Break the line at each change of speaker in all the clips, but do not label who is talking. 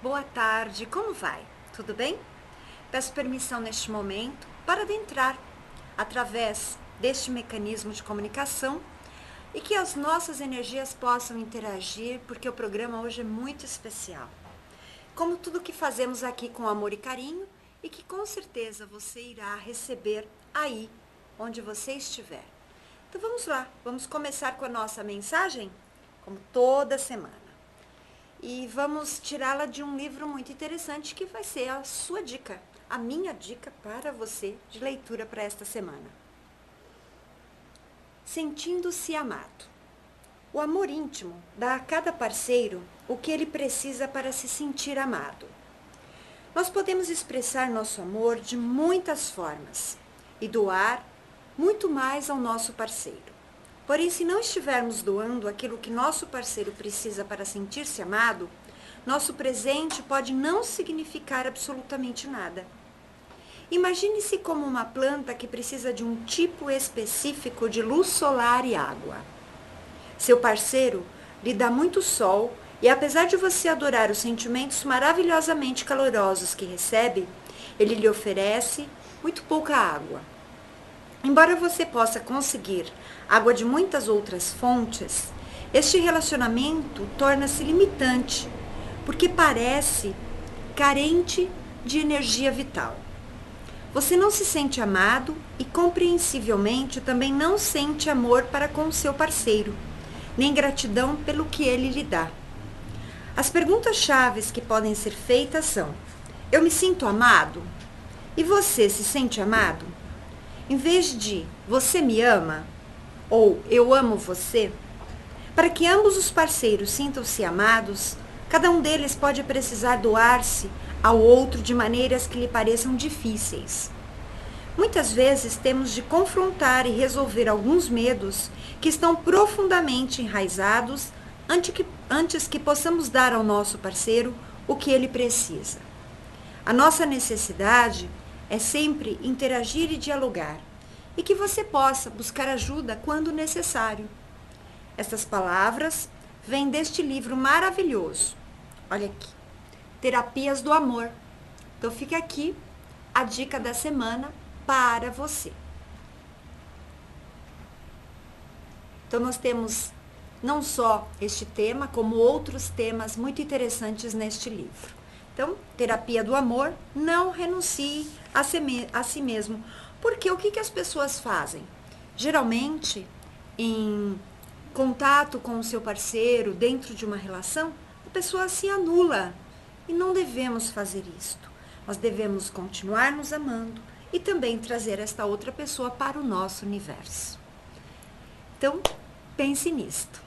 Boa tarde, como vai? Tudo bem? Peço permissão neste momento para adentrar através deste mecanismo de comunicação e que as nossas energias possam interagir, porque o programa hoje é muito especial. Como tudo que fazemos aqui com amor e carinho e que com certeza você irá receber aí onde você estiver. Então vamos lá, vamos começar com a nossa mensagem, como toda semana. E vamos tirá-la de um livro muito interessante que vai ser a sua dica, a minha dica para você de leitura para esta semana. Sentindo-se amado. O amor íntimo dá a cada parceiro o que ele precisa para se sentir amado. Nós podemos expressar nosso amor de muitas formas e doar muito mais ao nosso parceiro. Porém, se não estivermos doando aquilo que nosso parceiro precisa para sentir-se amado, nosso presente pode não significar absolutamente nada. Imagine-se como uma planta que precisa de um tipo específico de luz solar e água. Seu parceiro lhe dá muito sol e, apesar de você adorar os sentimentos maravilhosamente calorosos que recebe, ele lhe oferece muito pouca água. Embora você possa conseguir água de muitas outras fontes, este relacionamento torna-se limitante, porque parece carente de energia vital. Você não se sente amado e, compreensivelmente, também não sente amor para com o seu parceiro, nem gratidão pelo que ele lhe dá. As perguntas-chave que podem ser feitas são: eu me sinto amado? E você se sente amado? Em vez de você me ama ou eu amo você, para que ambos os parceiros sintam-se amados, cada um deles pode precisar doar-se ao outro de maneiras que lhe pareçam difíceis. Muitas vezes temos de confrontar e resolver alguns medos que estão profundamente enraizados antes que possamos dar ao nosso parceiro o que ele precisa. A nossa necessidade é sempre interagir e dialogar, e que você possa buscar ajuda quando necessário. Estas palavras vêm deste livro maravilhoso. Olha aqui, Terapias do Amor. Então fica aqui a dica da semana para você. Então nós temos não só este tema, como outros temas muito interessantes neste livro. Então, terapia do amor, não renuncie a si mesmo. Porque o que as pessoas fazem? Geralmente, em contato com o seu parceiro, dentro de uma relação, a pessoa se anula. E não devemos fazer isto. Nós devemos continuar nos amando e também trazer esta outra pessoa para o nosso universo. Então, pense nisto.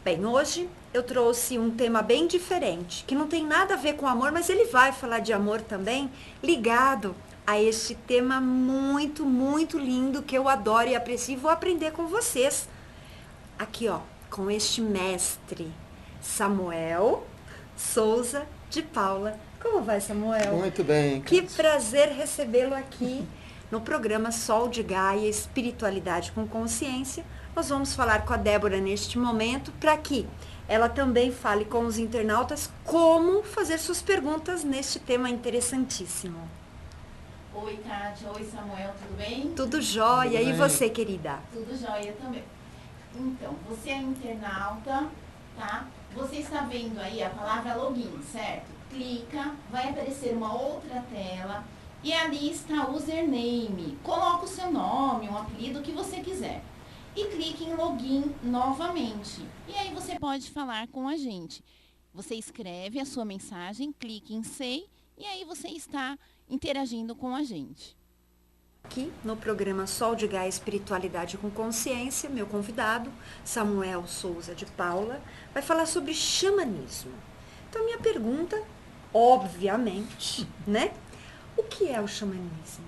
Bem, hoje eu trouxe um tema bem diferente, que não tem nada a ver com amor, mas ele vai falar de amor também, ligado a este tema muito, muito lindo que eu adoro e aprecio e vou aprender com vocês. Aqui, ó, com este mestre, Samuel Souza de Paula. Como vai, Samuel?
Muito bem.
Que prazer recebê-lo aqui no programa Sol de Gaia, Espiritualidade com Consciência. Nós vamos falar com a Débora neste momento para que ela também fale com os internautas como fazer suas perguntas neste tema interessantíssimo.
Oi, Kátia. Oi, Samuel. Tudo bem?
Tudo jóia.
Tudo
E
bem.
você, querida?
Tudo jóia também. Então, você é internauta, tá? Você está vendo aí a palavra login, certo? Clica, vai aparecer uma outra tela e ali está o username. Coloca o seu nome, um apelido, o que você quiser. E clique em login novamente. E aí você pode falar com a gente. Você escreve a sua mensagem, clique em Say e aí você está interagindo com a gente.
Aqui no programa Sol de Gaia Espiritualidade com Consciência, meu convidado, Samuel Souza de Paula, vai falar sobre xamanismo. Então, minha pergunta, obviamente, né? O que é o xamanismo?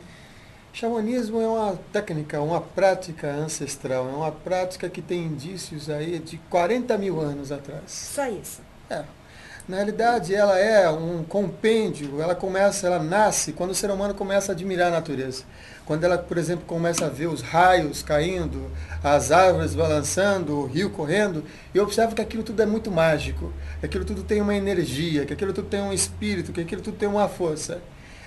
Xamanismo é uma técnica, uma prática ancestral, é uma prática que tem indícios aí de 40 mil anos atrás.
Só isso.
É. Na realidade, ela é um compêndio, ela nasce quando o ser humano começa a admirar a natureza. Quando ela, por exemplo, começa a ver os raios caindo, as árvores balançando, o rio correndo, e observa que aquilo tudo é muito mágico, que aquilo tudo tem uma energia, que aquilo tudo tem um espírito, que aquilo tudo tem uma força.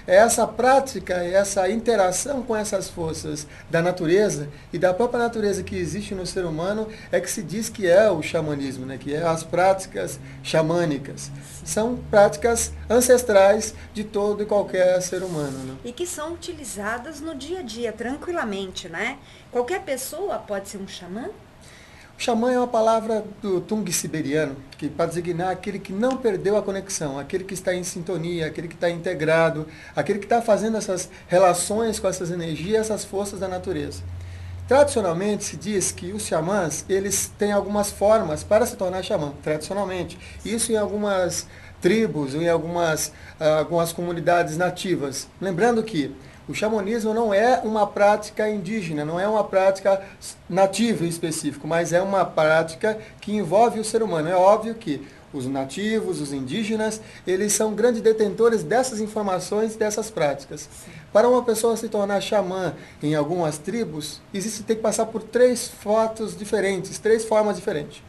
É essa prática, essa interação com essas forças da natureza e da própria natureza que existe no ser humano é que se diz que é o xamanismo, né? Que é as práticas xamânicas. São práticas ancestrais de todo e qualquer ser humano. Né?
E que são utilizadas no dia a dia, tranquilamente, né? Qualquer pessoa pode ser um xamã?
O xamã é uma palavra do Tung siberiano, que para designar aquele que não perdeu a conexão, aquele que está em sintonia, aquele que está integrado, aquele que está fazendo essas relações com essas energias, essas forças da natureza. Tradicionalmente se diz que os xamãs, eles têm algumas formas para se tornar xamã, tradicionalmente. Isso em algumas tribos, em algumas comunidades nativas. Lembrando que o xamanismo não é uma prática indígena, não é uma prática nativa em específico, mas é uma prática que envolve o ser humano. É óbvio que os nativos, os indígenas, eles são grandes detentores dessas informações, dessas práticas. Para uma pessoa se tornar xamã em algumas tribos, tem que passar por três formas diferentes.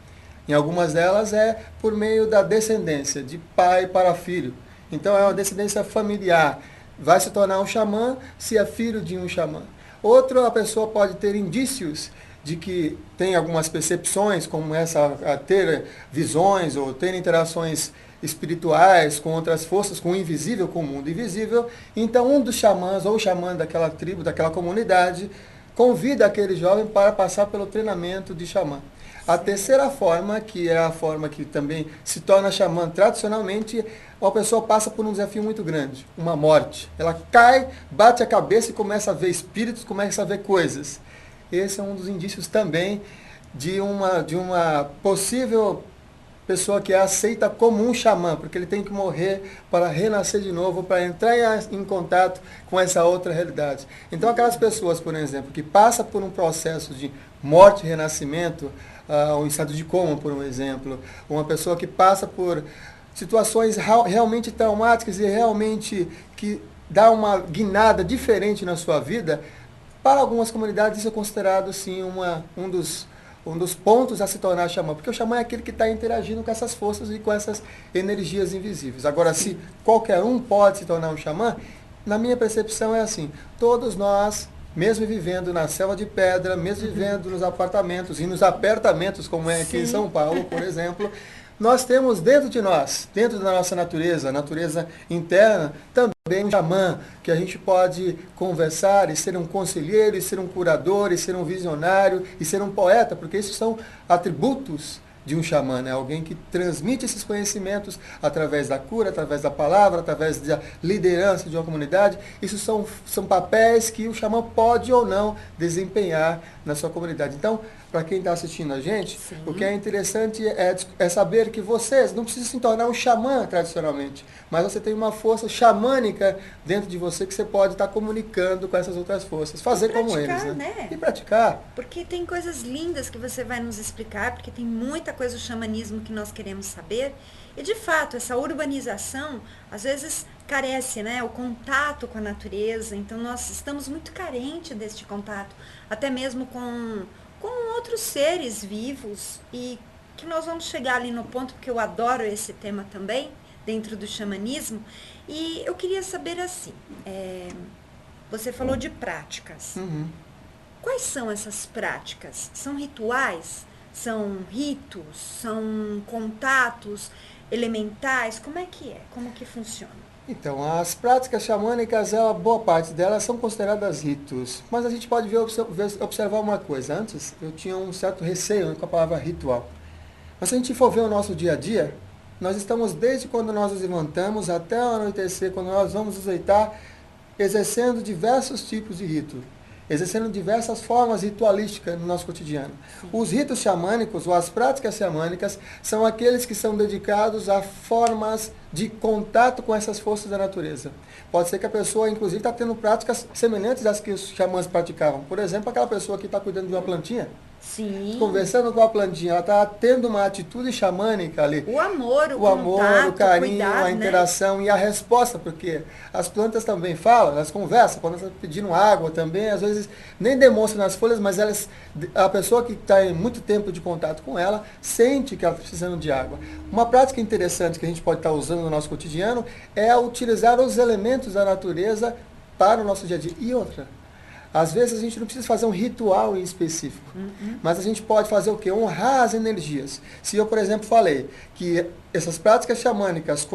Em algumas delas é por meio da descendência, de pai para filho. Então é uma descendência familiar. Vai se tornar um xamã se é filho de um xamã. A pessoa pode ter indícios de que tem algumas percepções, como essa, a ter visões ou ter interações espirituais com outras forças, com o invisível, com o mundo invisível. Então, um dos xamãs ou o xamã daquela tribo, daquela comunidade, convida aquele jovem para passar pelo treinamento de xamã. A terceira forma, que é a forma que também se torna xamã tradicionalmente, uma pessoa passa por um desafio muito grande, uma morte. Ela cai, bate a cabeça e começa a ver espíritos, começa a ver coisas. Esse é um dos indícios também de uma possível pessoa que é aceita como um xamã, porque ele tem que morrer para renascer de novo, para entrar em contato com essa outra realidade. Então, aquelas pessoas, por exemplo, que passam por um processo de morte e renascimento, um estado de coma, por um exemplo, uma pessoa que passa por situações realmente traumáticas e realmente que dá uma guinada diferente na sua vida, para algumas comunidades isso é considerado sim um dos pontos a se tornar xamã, porque o xamã é aquele que está interagindo com essas forças e com essas energias invisíveis. Agora, se qualquer um pode se tornar um xamã, na minha percepção é assim, todos nós, mesmo vivendo na selva de pedra, mesmo vivendo nos apartamentos e nos apertamentos, como é aqui em São Paulo, por exemplo, nós temos dentro de nós, dentro da nossa natureza, a natureza interna, também um xamã, que a gente pode conversar e ser um conselheiro, e ser um curador, e ser um visionário, e ser um poeta, porque esses são atributos de um xamã, né? Alguém que transmite esses conhecimentos através da cura, através da palavra, através da liderança de uma comunidade. Isso são papéis que o xamã pode ou não desempenhar na sua comunidade. Então, para quem está assistindo a gente, o que é interessante é saber que vocês não precisam se tornar um xamã tradicionalmente, mas você tem uma força xamânica dentro de você que você pode estar comunicando com essas outras forças. Fazer como eles, né? E praticar.
Porque tem coisas lindas que você vai nos explicar, porque tem muita coisa do xamanismo que nós queremos saber. E, de fato, essa urbanização, às vezes, carece, né? O contato com a natureza. Então, nós estamos muito carentes deste contato, até mesmo com outros seres vivos, e que nós vamos chegar ali no ponto, porque eu adoro esse tema também, dentro do xamanismo. E eu queria saber assim, você falou de práticas. Quais são essas práticas? São rituais? São ritos? São contatos elementais? Como é que é? Como que funciona?
Então, as práticas xamânicas, a boa parte delas são consideradas ritos. Mas a gente pode observar uma coisa. Antes, eu tinha um certo receio com a palavra ritual. Mas se a gente for ver o nosso dia a dia, nós estamos desde quando nós nos levantamos até o anoitecer, quando nós vamos nos deitar, exercendo diversos tipos de rito. Exercendo diversas formas ritualísticas no nosso cotidiano. Os ritos xamânicos, ou as práticas xamânicas, são aqueles que são dedicados a formas de contato com essas forças da natureza. Pode ser que a pessoa, inclusive, está tendo práticas semelhantes às que os xamãs praticavam. Por exemplo, aquela pessoa que está cuidando de uma plantinha,
Sim.
Conversando com a plantinha, ela está tendo uma atitude xamânica ali.
O amor, o
amor,
contato,
o carinho,
cuidado,
a interação, né? E a resposta, porque as plantas também falam, elas conversam, quando elas estão pedindo água também, às vezes nem demonstram nas folhas, mas a pessoa que está em muito tempo de contato com ela, sente que ela está precisando de água. Uma prática interessante que a gente pode estar usando no nosso cotidiano é utilizar os elementos da natureza para o nosso dia a dia. E outra, às vezes a gente não precisa fazer um ritual em específico, mas a gente pode fazer o quê? Honrar as energias. Se eu, por exemplo, falei que essas práticas xamânicas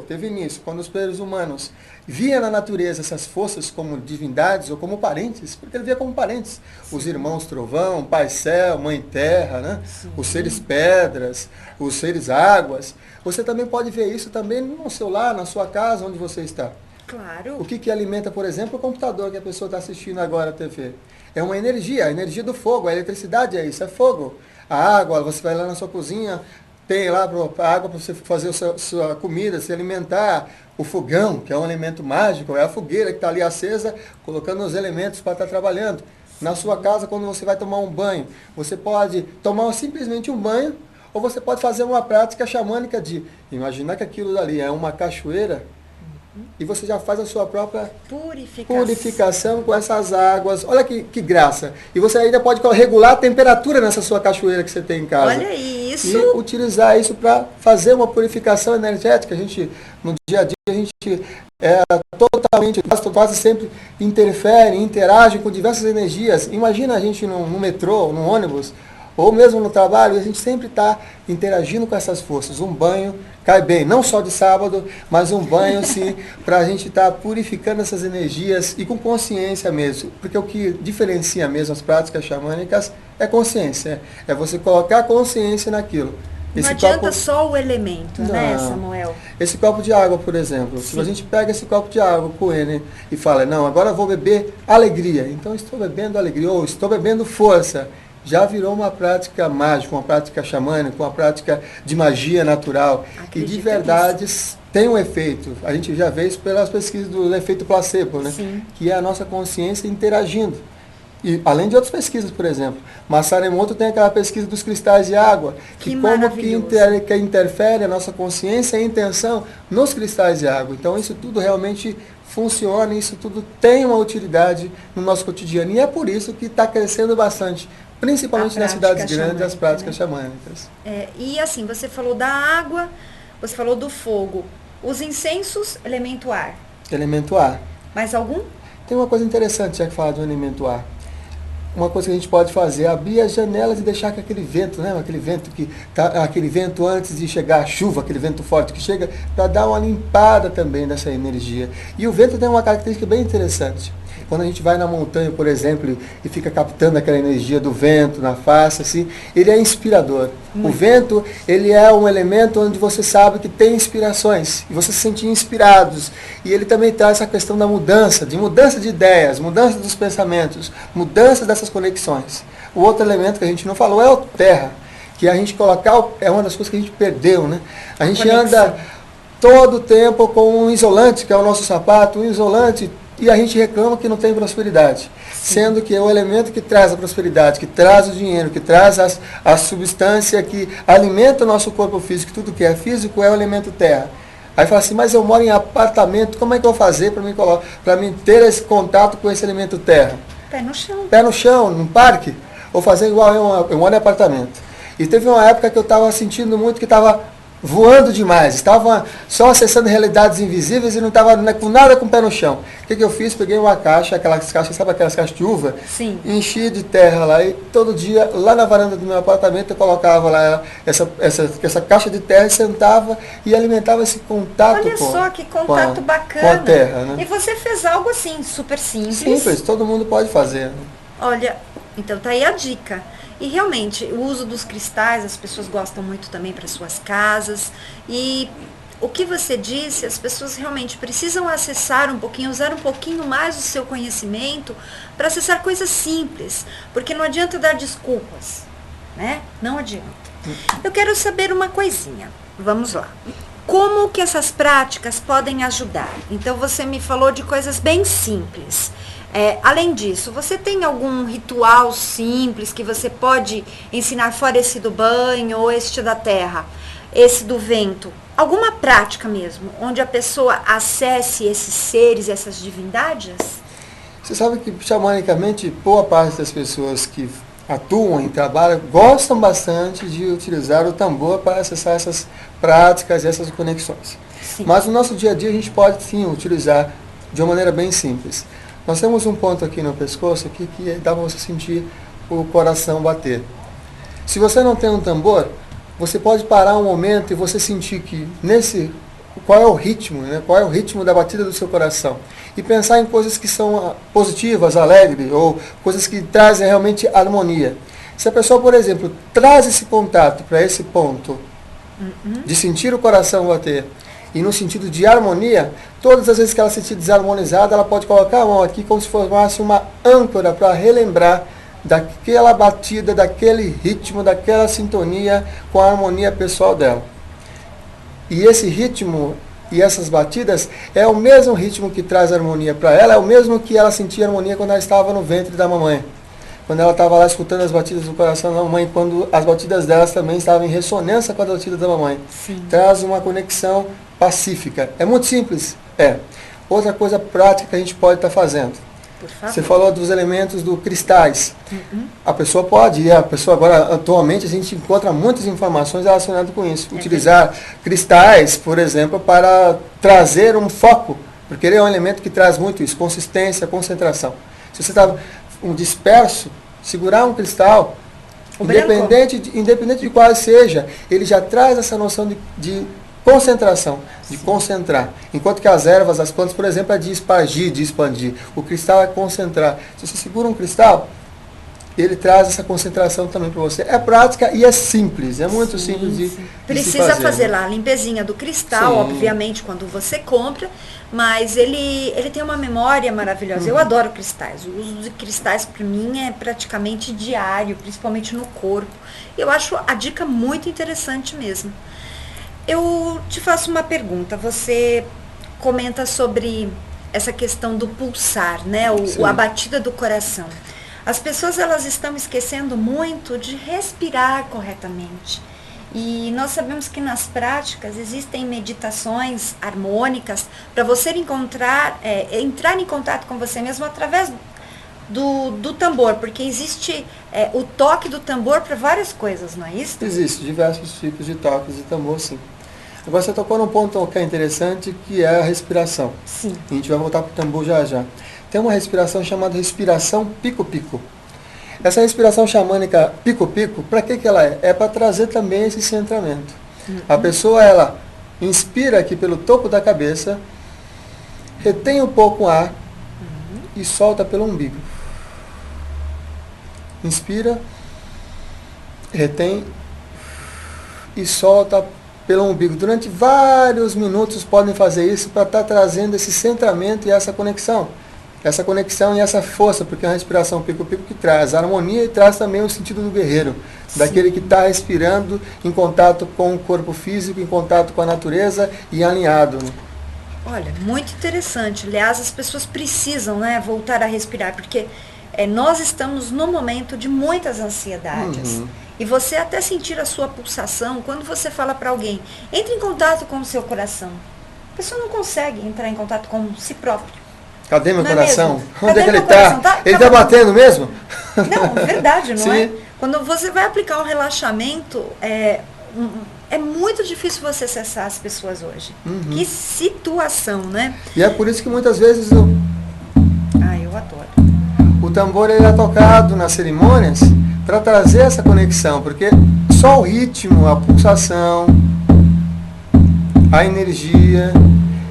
teve início, quando os seres humanos via na natureza essas forças como divindades ou como parentes, porque ele via como parentes. Sim. Os irmãos trovão, pai céu, mãe terra, né? Os seres pedras, os seres águas. Você também pode ver isso também no seu lar, na sua casa, onde você está.
Claro.
O que alimenta, por exemplo, o computador que a pessoa está assistindo agora a TV? É uma energia, a energia do fogo, a eletricidade é isso, é fogo. A água, você vai lá na sua cozinha, tem lá a água para você fazer a sua comida, se alimentar. O fogão, que é um elemento mágico, é a fogueira que está ali acesa, colocando os elementos para estar trabalhando. Na sua casa, quando você vai tomar um banho, você pode tomar simplesmente um banho, ou você pode fazer uma prática xamânica de imaginar que aquilo dali é uma cachoeira, e você já faz a sua própria purificação com essas águas. Olha que graça. E você ainda pode regular a temperatura nessa sua cachoeira que você tem em casa.
Olha isso.
E utilizar isso para fazer uma purificação energética. A gente, no dia a dia, a gente totalmente, quase sempre interage com diversas energias. Imagina a gente no metrô, no ônibus, ou mesmo no trabalho, a gente sempre está interagindo com essas forças. Um banho cai bem, não só de sábado, mas um banho, sim, para a gente estar purificando essas energias e com consciência mesmo. Porque o que diferencia mesmo as práticas xamânicas é consciência. É você colocar consciência naquilo.
Não adianta só o elemento, né, Samuel?
Esse copo de água, por exemplo. Sim. Se a gente pega esse copo de água com ele e fala, não, agora eu vou beber alegria. Então estou bebendo alegria, ou estou bebendo força. Já virou uma prática mágica, uma prática xamânica, uma prática de magia natural. E de verdade tem um efeito. A gente já vê isso pelas pesquisas do efeito placebo, né? Sim. Que é a nossa consciência interagindo. E além de outras pesquisas, por exemplo. Masaru Emoto tem aquela pesquisa dos cristais de água, que interfere a nossa consciência e intenção nos cristais de água. Então isso tudo realmente funciona, isso tudo tem uma utilidade no nosso cotidiano. E é por isso que está crescendo bastante. Principalmente nas cidades grandes, as práticas xamânicas.
E assim, você falou da água, você falou do fogo. Os incensos, elemento ar.
Elemento ar.
Mais algum?
Tem uma coisa interessante, já que fala do elemento ar. Uma coisa que a gente pode fazer é abrir as janelas e deixar que aquele vento, né? Aquele vento antes de chegar a chuva, aquele vento forte que chega, para dar uma limpada também dessa energia. E o vento tem uma característica bem interessante. Quando a gente vai na montanha, por exemplo, e fica captando aquela energia do vento na face, assim, ele é inspirador. O vento, ele é um elemento onde você sabe que tem inspirações, e você se sente inspirados. E ele também traz essa questão da mudança de ideias, mudança dos pensamentos, mudança dessas conexões. O outro elemento que a gente não falou é o terra, que a gente colocar, é uma das coisas que a gente perdeu, né? A gente anda todo o tempo com um isolante, que é o nosso sapato, um isolante, e a gente reclama que não tem prosperidade. Sim. Sendo que é o elemento que traz a prosperidade, que traz o dinheiro, que traz a substância que alimenta o nosso corpo físico, tudo que é físico é o elemento terra. Aí fala assim, mas eu moro em apartamento, como é que eu vou fazer para mim ter esse contato com esse elemento terra?
Pé no chão.
Pé no chão, num parque? Ou fazer igual eu moro em apartamento. E teve uma época que eu estava sentindo muito que estava voando demais, estava só acessando realidades invisíveis e não estava com nada com o pé no chão. O que eu fiz? Peguei uma caixa, aquelas caixas, sabe aquelas caixas de uva?
Sim.
Enchi de terra lá e todo dia, lá na varanda do meu apartamento, eu colocava lá essa caixa de terra e sentava e alimentava esse contato.
Olha só que contato bacana.
Com a terra, né?
E você fez algo assim, super simples.
Simples, todo mundo pode fazer. Né?
Olha, então tá aí a dica. E realmente, o uso dos cristais, as pessoas gostam muito também para suas casas. E o que você disse, as pessoas realmente precisam acessar um pouquinho, usar um pouquinho mais o seu conhecimento para acessar coisas simples. Porque não adianta dar desculpas, né? Não adianta. Eu quero saber uma coisinha. Vamos lá. Como que essas práticas podem ajudar? Então, você me falou de coisas bem simples. Além disso, você tem algum ritual simples que você pode ensinar fora esse do banho ou este da terra, esse do vento? Alguma prática mesmo, onde a pessoa acesse esses seres, essas divindades?
Você sabe que, xamanicamente, boa parte das pessoas que atuam em trabalho gostam bastante de utilizar o tambor para acessar essas práticas e essas conexões.
Sim.
Mas no nosso dia a dia a gente pode sim utilizar de uma maneira bem simples. Nós temos um ponto aqui no pescoço aqui que dá para você sentir o coração bater. Se você não tem um tambor, você pode parar um momento e você sentir que qual é o ritmo, né? Qual é o ritmo da batida do seu coração. E pensar em coisas que são positivas, alegres, ou coisas que trazem realmente harmonia. Se a pessoa, por exemplo, traz esse contato para esse ponto de sentir o coração bater, e no sentido de harmonia, todas as vezes que ela se sentir desarmonizada, ela pode colocar a mão aqui como se formasse uma âncora para relembrar daquela batida, daquele ritmo, daquela sintonia com a harmonia pessoal dela. E esse ritmo e essas batidas é o mesmo ritmo que traz harmonia para ela, é o mesmo que ela sentia harmonia quando ela estava no ventre da mamãe. Quando ela estava lá escutando as batidas do coração da mamãe, quando as batidas delas também estavam em ressonância com as batidas da mamãe.
Sim.
Traz uma conexão pacífica. É muito simples? É. Outra coisa prática que a gente pode estar fazendo.
Por favor.
Você falou dos elementos do cristais. A pessoa pode, e a pessoa agora, atualmente, a gente encontra muitas informações relacionadas com isso. Utilizar cristais, por exemplo, para trazer um foco, porque ele é um elemento que traz muito isso, consistência, concentração. Se você está disperso, segurar um cristal, independente de qual seja, ele já traz essa noção de concentração, de concentrar. Enquanto que as ervas, as plantas, por exemplo, é de espargir, de expandir. O cristal é concentrar. Se você segura um cristal, ele traz essa concentração também para você. É prática e é simples, é muito simples de
Precisa
se
fazer
né?
lá a limpezinha do cristal,
Sim.
obviamente, quando você compra, mas ele tem uma memória maravilhosa. Eu adoro cristais. O uso de cristais para mim é praticamente diário, principalmente no corpo. Eu acho a dica muito interessante mesmo. Eu te faço uma pergunta. Você comenta sobre essa questão do pulsar, né? A batida do coração. As pessoas elas estão esquecendo muito de respirar corretamente. E nós sabemos que nas práticas existem meditações harmônicas para você entrar em contato com você mesmo através do tambor, porque existe o toque do tambor para várias coisas, não é isso?
Existem diversos tipos de toques de tambor, sim. Agora você tocou num ponto que é interessante, que é a respiração.
Sim.
E a gente vai voltar para o tambor já já. Tem uma respiração chamada respiração pico-pico. Essa respiração xamânica pico-pico, para que ela é? É para trazer também esse centramento. A pessoa, ela inspira aqui pelo topo da cabeça, retém um pouco o ar e solta pelo umbigo. Inspira, retém e solta pelo umbigo. Durante vários minutos podem fazer isso para estar trazendo esse centramento e essa conexão. Essa conexão e essa força, porque é uma respiração pico-pico que traz harmonia e traz também o sentido do guerreiro, daquele que está respirando em contato com o corpo físico, em contato com a natureza e alinhado. Né?
Olha, muito interessante. Aliás, as pessoas precisam, né, voltar a respirar, porque nós estamos num momento de muitas ansiedades. E você até sentir a sua pulsação, quando você fala para alguém, entre em contato com o seu coração. A pessoa não consegue entrar em contato com si próprio.
Cadê meu coração?
Onde
é que ele está? Ele está batendo mesmo?
Não, verdade, não
Sim.
é? Quando você vai aplicar um relaxamento, é muito difícil você acessar as pessoas hoje. Que situação, né?
E é por isso que muitas vezes
eu adoro.
O tambor ele é tocado nas cerimônias para trazer essa conexão, porque só o ritmo, a pulsação, a energia,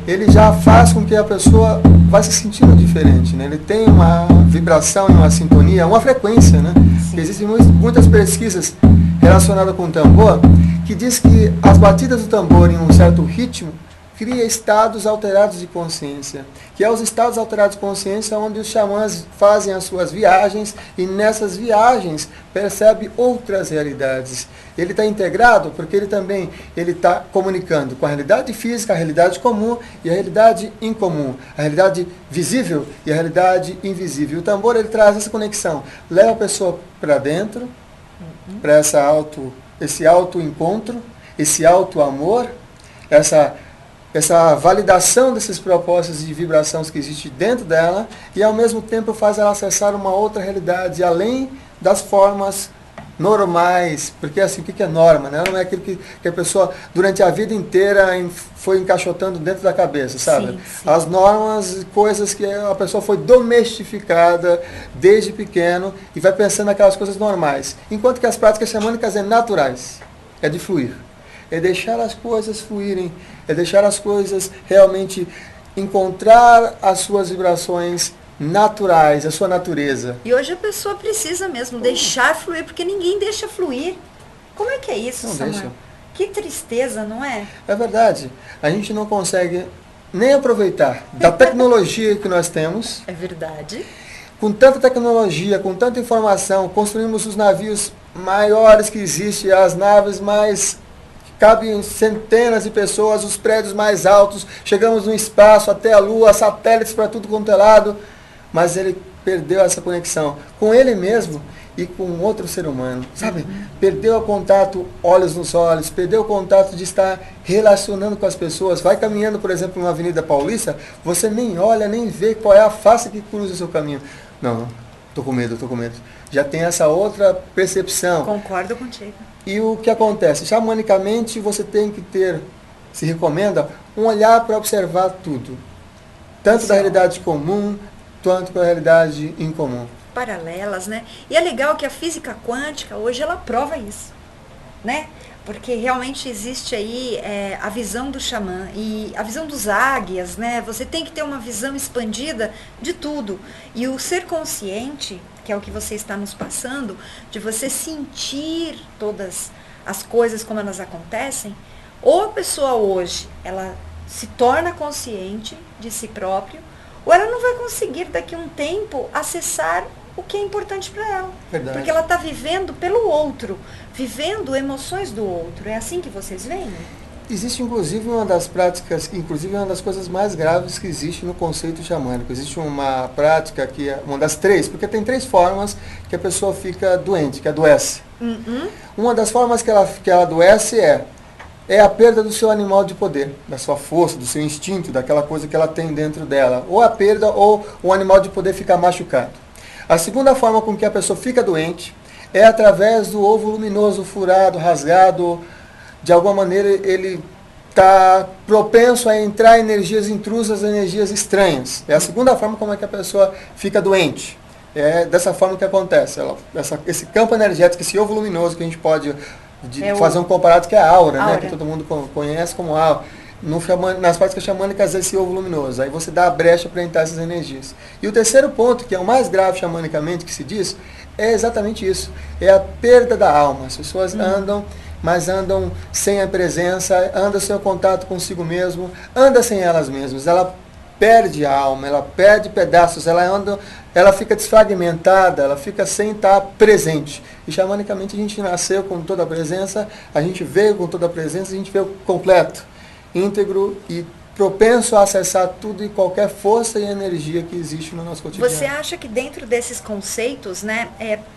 ele já faz com que a pessoa vá se sentindo diferente, né? Ele tem uma vibração e uma sintonia, uma frequência, né? Existem muitas pesquisas relacionadas com o tambor que diz que as batidas do tambor em um certo ritmo cria estados alterados de consciência, que é os estados alterados de consciência onde os xamãs fazem as suas viagens e nessas viagens percebe outras realidades. Ele está integrado porque ele está comunicando com a realidade física, a realidade comum e a realidade incomum, a realidade visível e a realidade invisível. O tambor ele traz essa conexão, leva a pessoa para dentro, para esse auto-encontro, esse auto-amor, essa validação desses propósitos de vibração que existe dentro dela e ao mesmo tempo faz ela acessar uma outra realidade além das formas normais, porque assim, o que é norma? Né? Não é aquilo que a pessoa durante a vida inteira foi encaixotando dentro da cabeça, sabe?
Sim.
As normas, coisas que a pessoa foi domestificada desde pequeno e vai pensando naquelas coisas normais, enquanto que as práticas xamânicas é naturais, é de fluir. É deixar as coisas fluírem, é deixar as coisas realmente encontrar as suas vibrações naturais, a sua natureza.
E hoje a pessoa precisa mesmo deixar fluir, porque ninguém deixa fluir. Como é que é isso,
Não
Samuel?
deixa.
Que tristeza, não é?
É verdade. A gente não consegue nem aproveitar da tecnologia que nós temos.
É verdade.
Com tanta tecnologia, com tanta informação, construímos os navios maiores que existem, as naves mais... cabem centenas de pessoas, os prédios mais altos, chegamos no espaço, até a Lua, satélites para tudo quanto é lado, mas ele perdeu essa conexão com ele mesmo e com outro ser humano, sabe? Perdeu o contato olhos nos olhos, perdeu o contato de estar relacionando com as pessoas. Vai caminhando, por exemplo, numa Avenida Paulista, você nem olha, nem vê qual é a face que cruza o seu caminho. Não, tô com medo. Já tem essa outra percepção.
Concordo contigo.
E o que acontece? Xamanicamente você tem que ter, se recomenda, um olhar para observar tudo. Tanto da realidade comum, quanto da realidade incomum.
Paralelas, né? E é legal que a física quântica, hoje, ela prova isso, né? Porque realmente existe aí a visão do xamã e a visão dos águias, né? Você tem que ter uma visão expandida de tudo. E o ser consciente, que é o que você está nos passando, de você sentir todas as coisas como elas acontecem, ou a pessoa hoje, ela se torna consciente de si próprio, ou ela não vai conseguir daqui a um tempo acessar o que é importante para ela.
Verdade.
Porque ela está vivendo pelo outro, vivendo emoções do outro. É assim que vocês veem?
Existe inclusive uma das práticas, inclusive uma das coisas mais graves que existe no conceito xamânico. Existe uma prática que é uma das três, porque tem 3 formas que a pessoa fica doente, que adoece. Uma das formas que ela adoece é a perda do seu animal de poder, da sua força, do seu instinto, daquela coisa que ela tem dentro dela. Ou a perda, ou o animal de poder ficar machucado. A segunda forma com que a pessoa fica doente é através do ovo luminoso furado, rasgado. De alguma maneira ele está propenso a entrar em energias intrusas, energias estranhas. É a segunda forma como é que a pessoa fica doente. É dessa forma que acontece. Esse campo energético, esse ovo luminoso que a gente pode fazer um comparado que é a aura, né? Que todo mundo conhece como aura. Nas práticas xamânicas, esse ovo luminoso. Aí você dá a brecha para entrar essas energias. E o terceiro ponto, que é o mais grave xamanicamente que se diz, é exatamente isso. É a perda da alma. As pessoas andam, mas andam sem a presença, andam sem o contato consigo mesmo, andam sem elas mesmas. Ela perde a alma, ela perde pedaços, ela fica desfragmentada, ela fica sem estar presente. E xamanicamente a gente nasceu com toda a presença, a gente veio com toda a presença, a gente veio completo, íntegro e propenso a acessar tudo e qualquer força e energia que existe no nosso cotidiano.
Você acha que dentro desses conceitos, né,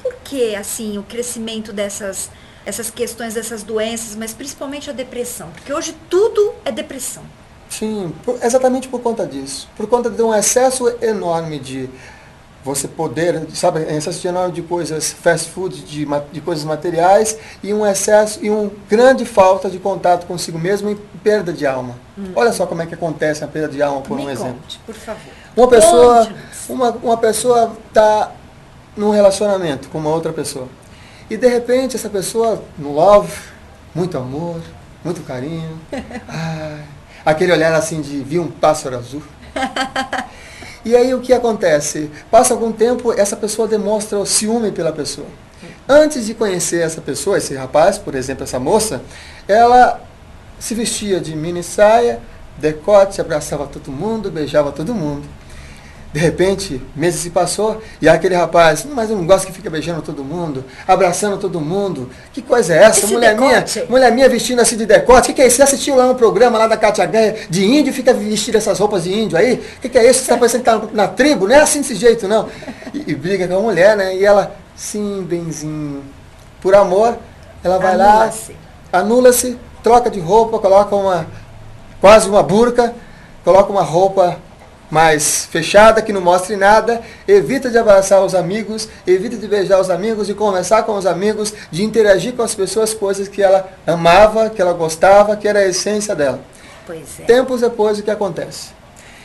por que assim, o crescimento essas questões, dessas doenças, mas principalmente a depressão? Porque hoje tudo é depressão.
Sim, exatamente por conta disso. Por conta de um excesso enorme de você poder, sabe, excesso enorme de coisas, fast food, de coisas materiais, e um excesso, e uma grande falta de contato consigo mesmo e perda de alma. Olha só como é que acontece a perda de alma, por um exemplo.
Conte, por favor.
Uma pessoa está num relacionamento com uma outra pessoa. E de repente essa pessoa, no love, muito amor, muito carinho, aquele olhar assim de vi um pássaro azul. E aí o que acontece? Passa algum tempo, essa pessoa demonstra o ciúme pela pessoa. Antes de conhecer essa pessoa, esse rapaz, por exemplo, essa moça, ela se vestia de mini saia, calça jeans, sapato, e ela decote, abraçava todo mundo, beijava todo mundo. De repente, meses se passou, e aquele rapaz, mas eu não gosto que fica beijando todo mundo, abraçando todo mundo. Que coisa é essa? Mulher minha vestindo assim de decote. Que é isso? Você assistiu lá um programa lá da Cátia Ganha de índio, fica vestindo essas roupas de índio aí? Que é isso? Você está parecendo que está na tribo? Não é assim desse jeito, não. E briga com a mulher, né? E ela, sim, benzinho. Por amor, ela vai lá, anula-se, troca de roupa, coloca quase uma burca, coloca uma roupa mais fechada, que não mostre nada, evita de abraçar os amigos, evita de beijar os amigos, de conversar com os amigos, de interagir com as pessoas, coisas que ela amava, que ela gostava, que era a essência dela.
Pois é.
Tempos depois, o que acontece?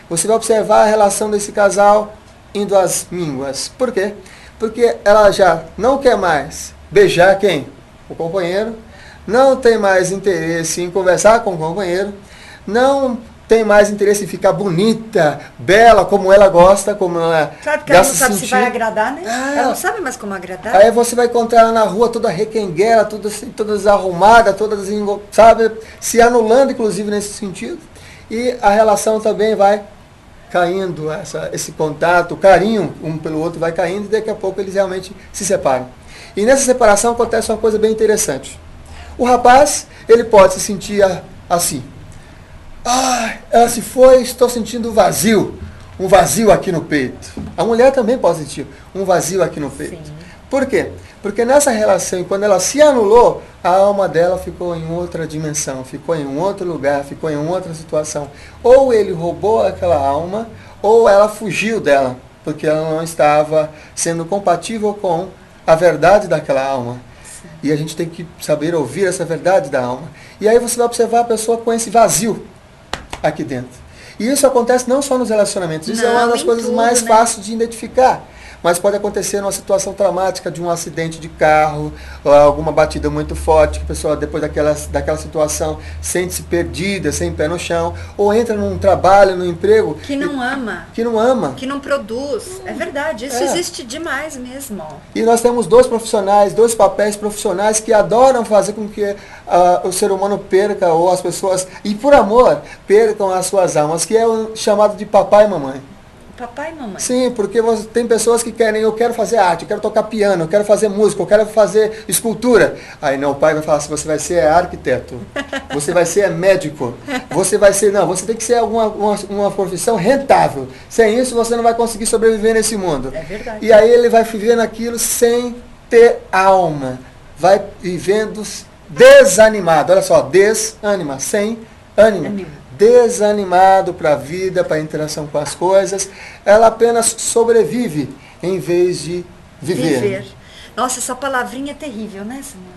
Você vai observar a relação desse casal indo às mínguas. Por quê? Porque ela já não quer mais beijar quem? O companheiro, não tem mais interesse em conversar com o companheiro, não tem mais interesse em ficar bonita, bela, como ela gosta, como ela
Claro, porque ela não sabe se vai agradar, né? Ela não sabe mais como agradar.
Aí você vai encontrar ela na rua toda requenguela, toda desarrumada, toda sabe, se anulando, inclusive, nesse sentido. E a relação também vai caindo, esse contato, o carinho um pelo outro vai caindo, e daqui a pouco eles realmente se separam. E nessa separação acontece uma coisa bem interessante. O rapaz, ele pode se sentir assim. Ela se foi, estou sentindo um vazio aqui no peito. A mulher também pode sentir um vazio aqui no peito. Sim. Por quê? Porque nessa relação, quando ela se anulou, a alma dela ficou em outra dimensão, ficou em um outro lugar, ficou em outra situação. Ou ele roubou aquela alma, ou ela fugiu dela, porque ela não estava sendo compatível com a verdade daquela alma. Sim. E a gente tem que saber ouvir essa verdade da alma. E aí você vai observar a pessoa com esse vazio aqui dentro. E isso acontece não só nos relacionamentos, isso é uma das coisas mais fáceis de identificar. Mas pode acontecer numa situação traumática de um acidente de carro, ou alguma batida muito forte, que a pessoa depois daquela situação sente-se perdida, sem pé no chão, ou entra num trabalho, num emprego...
Que não ama.
Que
não produz. É verdade, isso existe demais mesmo.
E nós temos dois papéis profissionais que adoram fazer com que o ser humano perca, ou as pessoas, e por amor, percam as suas almas, que é o chamado de papai e mamãe.
Papai e mamãe.
Sim, porque tem pessoas que querem, eu quero fazer arte, eu quero tocar piano, eu quero fazer música, eu quero fazer escultura. Aí não, o pai vai falar assim, você vai ser arquiteto, você vai ser médico, você tem que ser uma profissão rentável. Sem isso você não vai conseguir sobreviver nesse mundo.
É verdade.
E aí ele vai viver naquilo sem ter alma, vai vivendo desanimado, olha só, desanima, sem ânimo. Desanimado para a vida, para a interação com as coisas, ela apenas sobrevive em vez de viver.
Nossa, essa palavrinha é terrível, né, Samuel?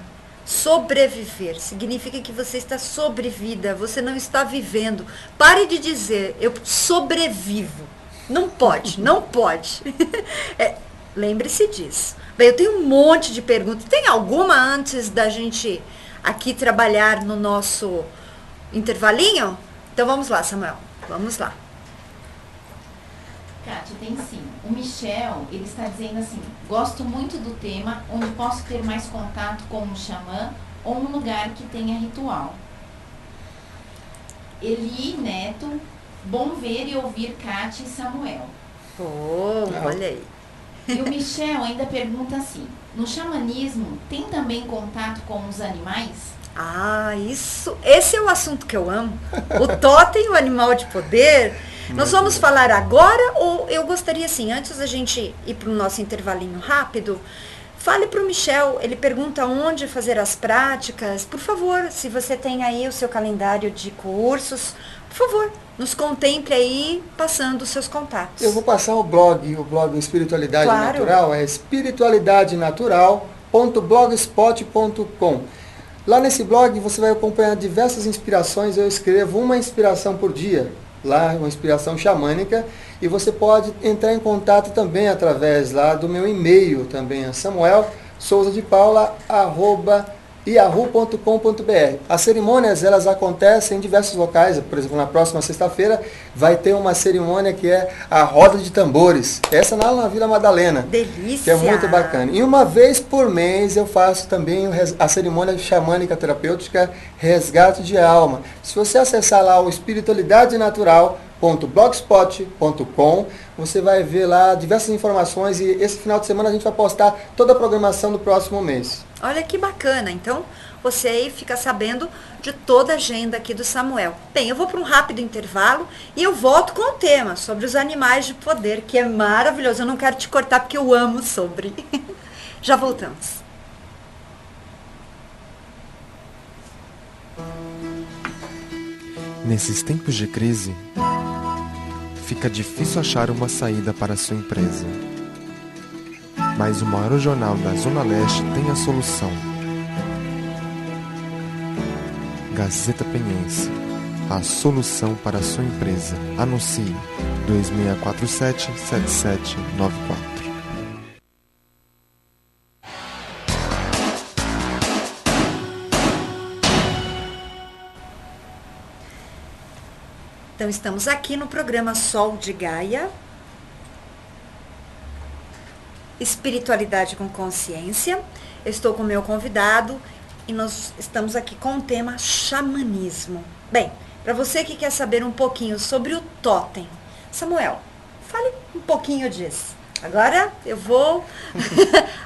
Sobreviver significa que você está sobrevida, você não está vivendo. Pare de dizer, eu sobrevivo. Não pode, não pode. Lembre-se disso. Bem, eu tenho um monte de perguntas. Tem alguma antes da gente aqui trabalhar no nosso intervalinho? Então vamos lá, Samuel, vamos lá.
Kátia, tem sim. O Michel, ele está dizendo assim, gosto muito do tema, onde posso ter mais contato com um xamã ou um lugar que tenha ritual. Eli Neto, bom ver e ouvir Kátia e Samuel.
Olha aí.
E o Michel ainda pergunta assim, no xamanismo tem também contato com os animais?
Esse é o assunto que eu amo. O totem, o animal de poder. Nós vamos falar agora, ou eu gostaria assim, antes da gente ir para o nosso intervalinho rápido, fale para o Michel, ele pergunta onde fazer as práticas. Por favor, se você tem aí o seu calendário de cursos, por favor, nos contemple aí, passando os seus contatos.
Eu vou passar o blog Espiritualidade Natural, é espiritualidadenatural.blogspot.com. Lá nesse blog você vai acompanhar diversas inspirações, eu escrevo uma inspiração por dia, lá uma inspiração xamânica, e você pode entrar em contato também através lá do meu e-mail também, samuelsouzadepaula@gmail.com. yahoo.com.br. As cerimônias, elas acontecem em diversos locais. Por exemplo, na próxima sexta-feira vai ter uma cerimônia que é a Roda de Tambores. Essa lá na Vila Madalena.
Delícia!
Que é muito bacana. E uma vez por mês eu faço também a cerimônia xamânica terapêutica Resgate de Alma. Se você acessar lá o espiritualidadeNatural.blogspot.com, você vai ver lá diversas informações e esse final de semana a gente vai postar toda a programação do próximo mês.
Olha que bacana. Então, você aí fica sabendo de toda a agenda aqui do Samuel. Bem, eu vou para um rápido intervalo e eu volto com o tema sobre os animais de poder, que é maravilhoso. Eu não quero te cortar porque eu amo sobre. Já voltamos.
Nesses tempos de crise, fica difícil achar uma saída para a sua empresa. Mas o maior jornal da Zona Leste tem a solução. Gazeta Penhense, a solução para a sua empresa. Anuncie 2647-7794.
Então, estamos aqui no programa Sol de Gaia, Espiritualidade com Consciência. Eu estou com o meu convidado e nós estamos aqui com o tema xamanismo. Bem, para você que quer saber um pouquinho sobre o totem, Samuel, fale um pouquinho disso. Agora eu vou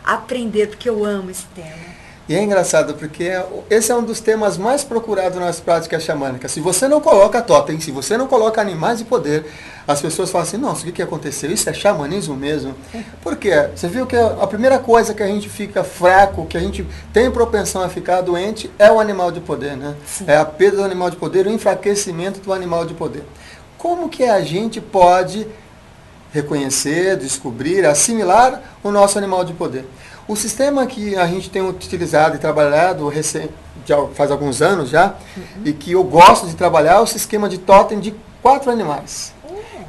aprender, porque eu amo esse tema.
E é engraçado, porque esse é um dos temas mais procurados nas práticas xamânicas. Se você não coloca totem, se você não coloca animais de poder, as pessoas falam assim, nossa, o que aconteceu? Isso é xamanismo mesmo? Por quê? Você viu que a primeira coisa que a gente fica fraco, que a gente tem propensão a ficar doente, é o animal de poder, né? Sim. É a perda do animal de poder, o enfraquecimento do animal de poder. Como que a gente pode reconhecer, descobrir, assimilar o nosso animal de poder? O sistema que a gente tem utilizado e trabalhado faz alguns anos já, e que eu gosto de trabalhar, é o sistema de totem de 4 animais.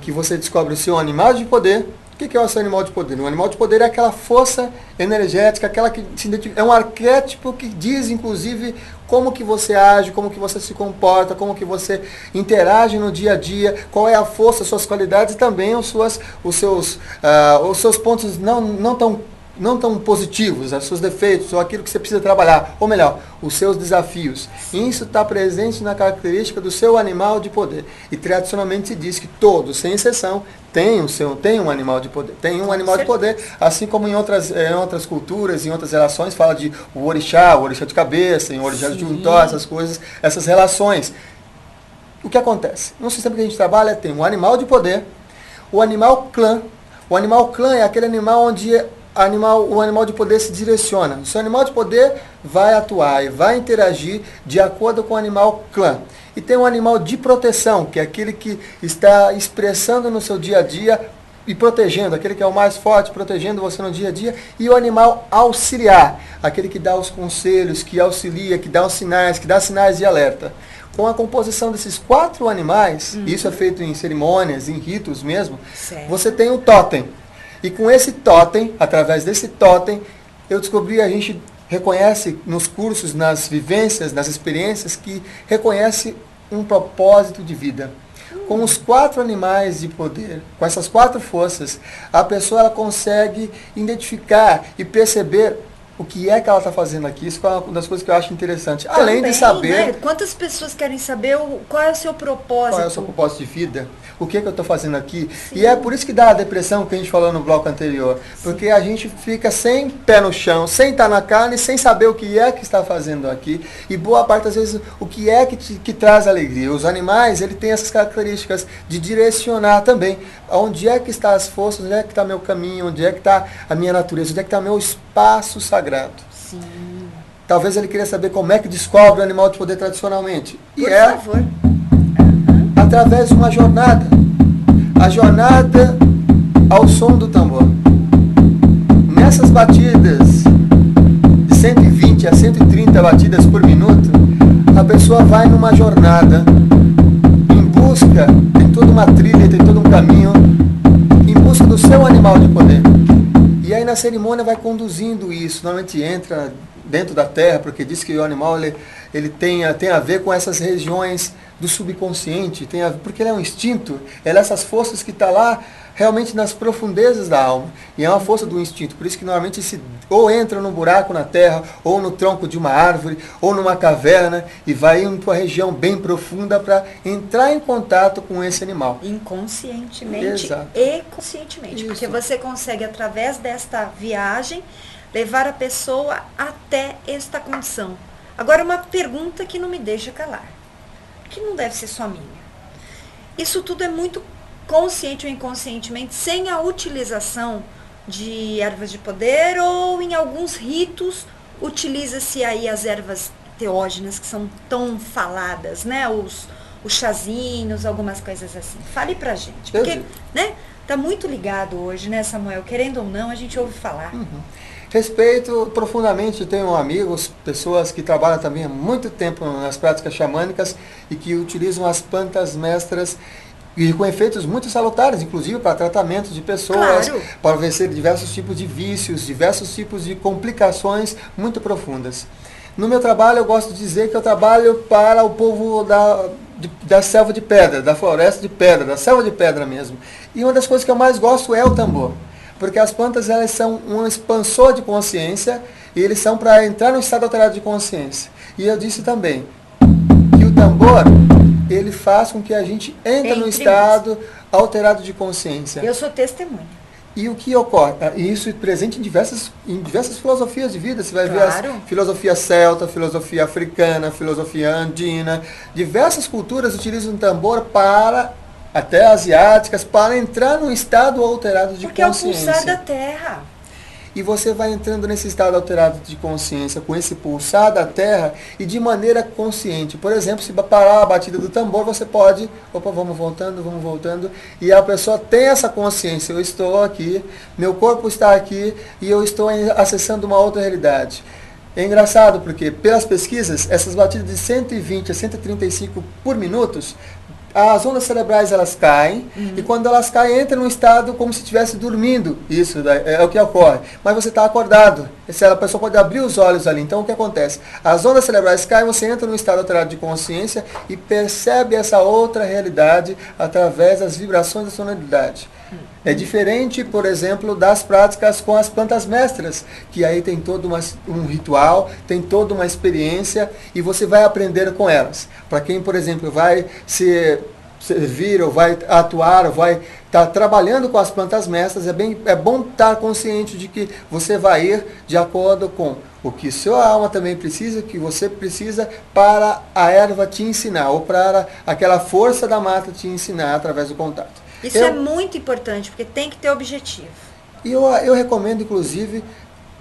Que você descobre o seu animal de poder. O que é o seu animal de poder? O animal de poder é aquela força energética, aquela que se identifica, é um arquétipo que diz, inclusive, como que você age, como que você se comporta, como que você interage no dia a dia, qual é a força, as suas qualidades e também os seus pontos não tão positivos, os seus defeitos, ou aquilo que você precisa trabalhar, ou melhor, os seus desafios. E isso está presente na característica do seu animal de poder. E tradicionalmente se diz que todos, sem exceção, tem um animal de poder. Tem um animal de poder, assim como em outras culturas, em outras relações, fala de o orixá de cabeça, em orixá de juntó, essas coisas, essas relações. O que acontece? No sistema que a gente trabalha, tem um animal de poder, o animal clã. O animal clã é aquele animal onde o animal de poder se direciona. O seu animal de poder vai atuar e vai interagir de acordo com o animal clã. E tem um animal de proteção, que é aquele que está expressando no seu dia a dia e protegendo, aquele que é o mais forte, protegendo você no dia a dia. E o animal auxiliar, aquele que dá os conselhos, que auxilia, que dá os sinais, que dá sinais de alerta. Com a composição desses 4 animais, isso é feito em cerimônias, em ritos mesmo, certo. Você tem um totem. E com esse totem, através desse totem, eu descobri, a gente reconhece nos cursos, nas vivências, nas experiências, que reconhece um propósito de vida. Com os 4 animais de poder, com essas 4 forças, a pessoa ela consegue identificar e perceber o que é que ela está fazendo aqui. Isso é uma das coisas que eu acho interessante.
Também,
além de saber...
Né? Quantas pessoas querem saber qual é o seu propósito?
Qual é o seu propósito de vida? O que é que eu estou fazendo aqui? Sim. E é por isso que dá a depressão que a gente falou no bloco anterior. Sim. Porque a gente fica sem pé no chão, sem estar na carne, sem saber o que é que está fazendo aqui. E boa parte das vezes o que é que traz alegria. Os animais, ele tem essas características de direcionar também. Onde é que estão as forças, onde é que está meu caminho, onde é que está a minha natureza, onde é que está meu espaço sagrado.
Sim.
Talvez ele queria saber como é que descobre o animal de poder tradicionalmente.
Por favor.
Através de uma jornada. A jornada ao som do tambor. Nessas batidas de 120 a 130 batidas por minuto, a pessoa vai numa jornada em busca, tem toda uma trilha, tem todo um caminho, em busca do seu animal de poder. E aí na cerimônia vai conduzindo isso. Normalmente entra dentro da terra, porque diz que o animal ele tem a ver com essas regiões do subconsciente, porque ele é um instinto, ele é essas forças que estão lá realmente nas profundezas da alma. E é uma força do instinto. Por isso que normalmente ou entra num buraco na terra, ou no tronco de uma árvore, ou numa caverna, e vai indo para uma região bem profunda para entrar em contato com esse animal.
Inconscientemente.
Exato.
E conscientemente.
Isso.
Porque você consegue, através desta viagem, levar a pessoa até esta condição. Agora, uma pergunta que não me deixa calar, que não deve ser só minha. Isso tudo é muito consciente ou inconscientemente, sem a utilização de ervas de poder, ou em alguns ritos utiliza-se aí as ervas teógenas que são tão faladas, né? Os chazinhos, algumas coisas assim. Fale pra gente, porque, né? Tá muito ligado hoje, né, Samuel? Querendo ou não, a gente ouve falar.
Respeito profundamente, tenho amigos, pessoas que trabalham também há muito tempo nas práticas xamânicas e que utilizam as plantas mestras e com efeitos muito salutares, inclusive para tratamento de pessoas,
Claro.
para vencer diversos tipos de vícios, diversos tipos de complicações muito profundas. No meu trabalho, eu gosto de dizer que eu trabalho para o povo da selva de pedra, da floresta de pedra, da selva de pedra mesmo. E uma das coisas que eu mais gosto é o tambor. Porque as plantas, elas são um expansor de consciência e eles são para entrar no estado alterado de consciência. E eu disse também que o tambor, ele faz com que a gente entre no estado alterado de consciência.
Eu sou testemunha.
E o que ocorre? E isso é presente em diversas filosofias de vida. Você vai ver a filosofia celta, filosofia africana, filosofia andina. Diversas culturas utilizam o tambor até asiáticas, para entrar num estado alterado de
Porque
consciência.
é o pulsar da terra.
E você vai entrando nesse estado alterado de consciência, com esse pulsar da terra, e de maneira consciente. Por exemplo, se parar a batida do tambor, você pode, vamos voltando, e a pessoa tem essa consciência, eu estou aqui, meu corpo está aqui, e eu estou acessando uma outra realidade. É engraçado porque, pelas pesquisas, essas batidas de 120 a 135 por minutos, as ondas cerebrais, elas caem, e quando elas caem, entra num estado como se estivesse dormindo. Isso é o que ocorre. Mas você está acordado. A pessoa pode abrir os olhos ali. Então, o que acontece? As ondas cerebrais caem, você entra num estado alterado de consciência e percebe essa outra realidade através das vibrações da sonoridade. É diferente, por exemplo, das práticas com as plantas mestras, que aí tem todo um ritual, tem toda uma experiência e você vai aprender com elas. Para quem, por exemplo, vai servir ou vai atuar ou vai estar trabalhando com as plantas mestras, é bom estar consciente de que você vai ir de acordo com o que sua alma também precisa, que você precisa para a erva te ensinar, ou para aquela força da mata te ensinar através do contato.
Isso é muito importante, porque tem que ter objetivo.
E eu recomendo, inclusive,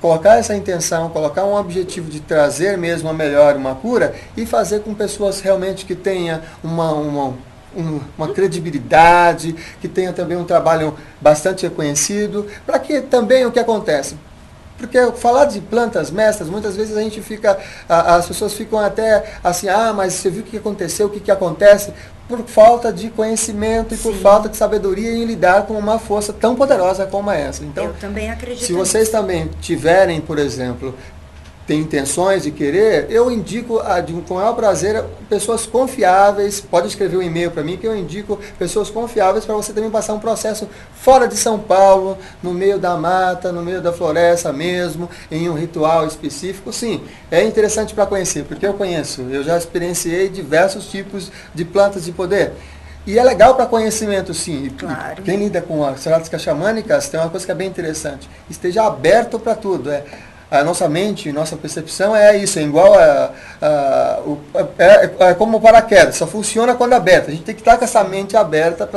colocar essa intenção, colocar um objetivo de trazer mesmo a melhor, uma cura, e fazer com pessoas realmente que tenham uma credibilidade, que tenha também um trabalho bastante reconhecido, para que também o que acontece? Porque falar de plantas mestras, muitas vezes as pessoas ficam até assim, mas você viu o que aconteceu, o que acontece? Por falta de conhecimento e por falta de sabedoria em lidar com uma força tão poderosa como essa. Então,
eu também acredito
se vocês também tiverem, por exemplo, tem intenções de querer, eu indico com o maior prazer pessoas confiáveis. Pode escrever um e-mail para mim que eu indico pessoas confiáveis para você também passar um processo fora de São Paulo, no meio da mata, no meio da floresta mesmo, em um ritual específico. Sim, é interessante para conhecer, porque eu já experienciei diversos tipos de plantas de poder. E é legal para conhecimento, sim.
Claro.
Quem lida com as práticas xamânicas tem uma coisa que é bem interessante. Esteja aberto para tudo. A nossa mente, nossa percepção é isso, é igual é como o paraquedas, só funciona quando é aberta. A gente tem que estar com essa mente aberta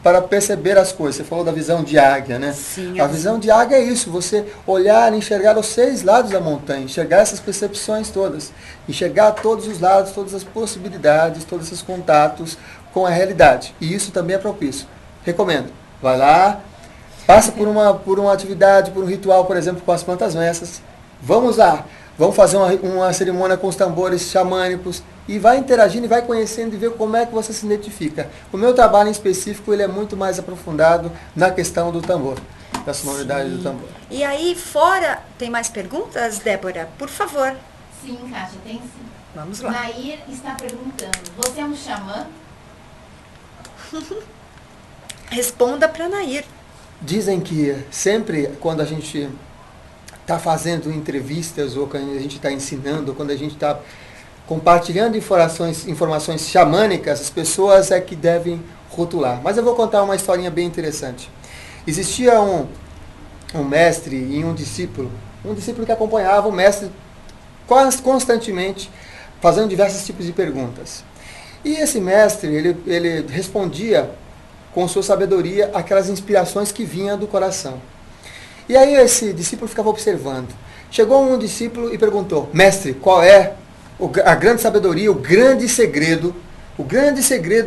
para perceber as coisas. Você falou da visão de águia, né?
Sim,
a visão de águia é isso, você olhar e enxergar os 6 lados da montanha, enxergar essas percepções todas, enxergar todos os lados, todas as possibilidades, todos esses contatos com a realidade. E isso também é propício. Recomendo. Vai lá. Passa por uma atividade, por um ritual, por exemplo, com as plantas mestras. Vamos lá, vamos fazer uma cerimônia com os tambores xamânicos e vai interagindo e vai conhecendo e ver como é que você se identifica. O meu trabalho em específico ele é muito mais aprofundado na questão do tambor. da sonoridade do tambor.
E aí, fora, tem mais perguntas, Débora? Por favor.
Sim, Kátia, tem sim.
Vamos lá.
Nair está perguntando, você é um xamã?
Responda para Nair.
Dizem que sempre quando a gente está fazendo entrevistas, ou quando a gente está ensinando, ou quando a gente está compartilhando informações xamânicas, as pessoas é que devem rotular. Mas eu vou contar uma historinha bem interessante. Existia um mestre e um discípulo que acompanhava o mestre constantemente, fazendo diversos tipos de perguntas. E esse mestre, ele respondia com sua sabedoria aquelas inspirações que vinham do coração. E aí esse discípulo ficava observando. Chegou um discípulo e perguntou: mestre, qual é a grande sabedoria, o grande segredo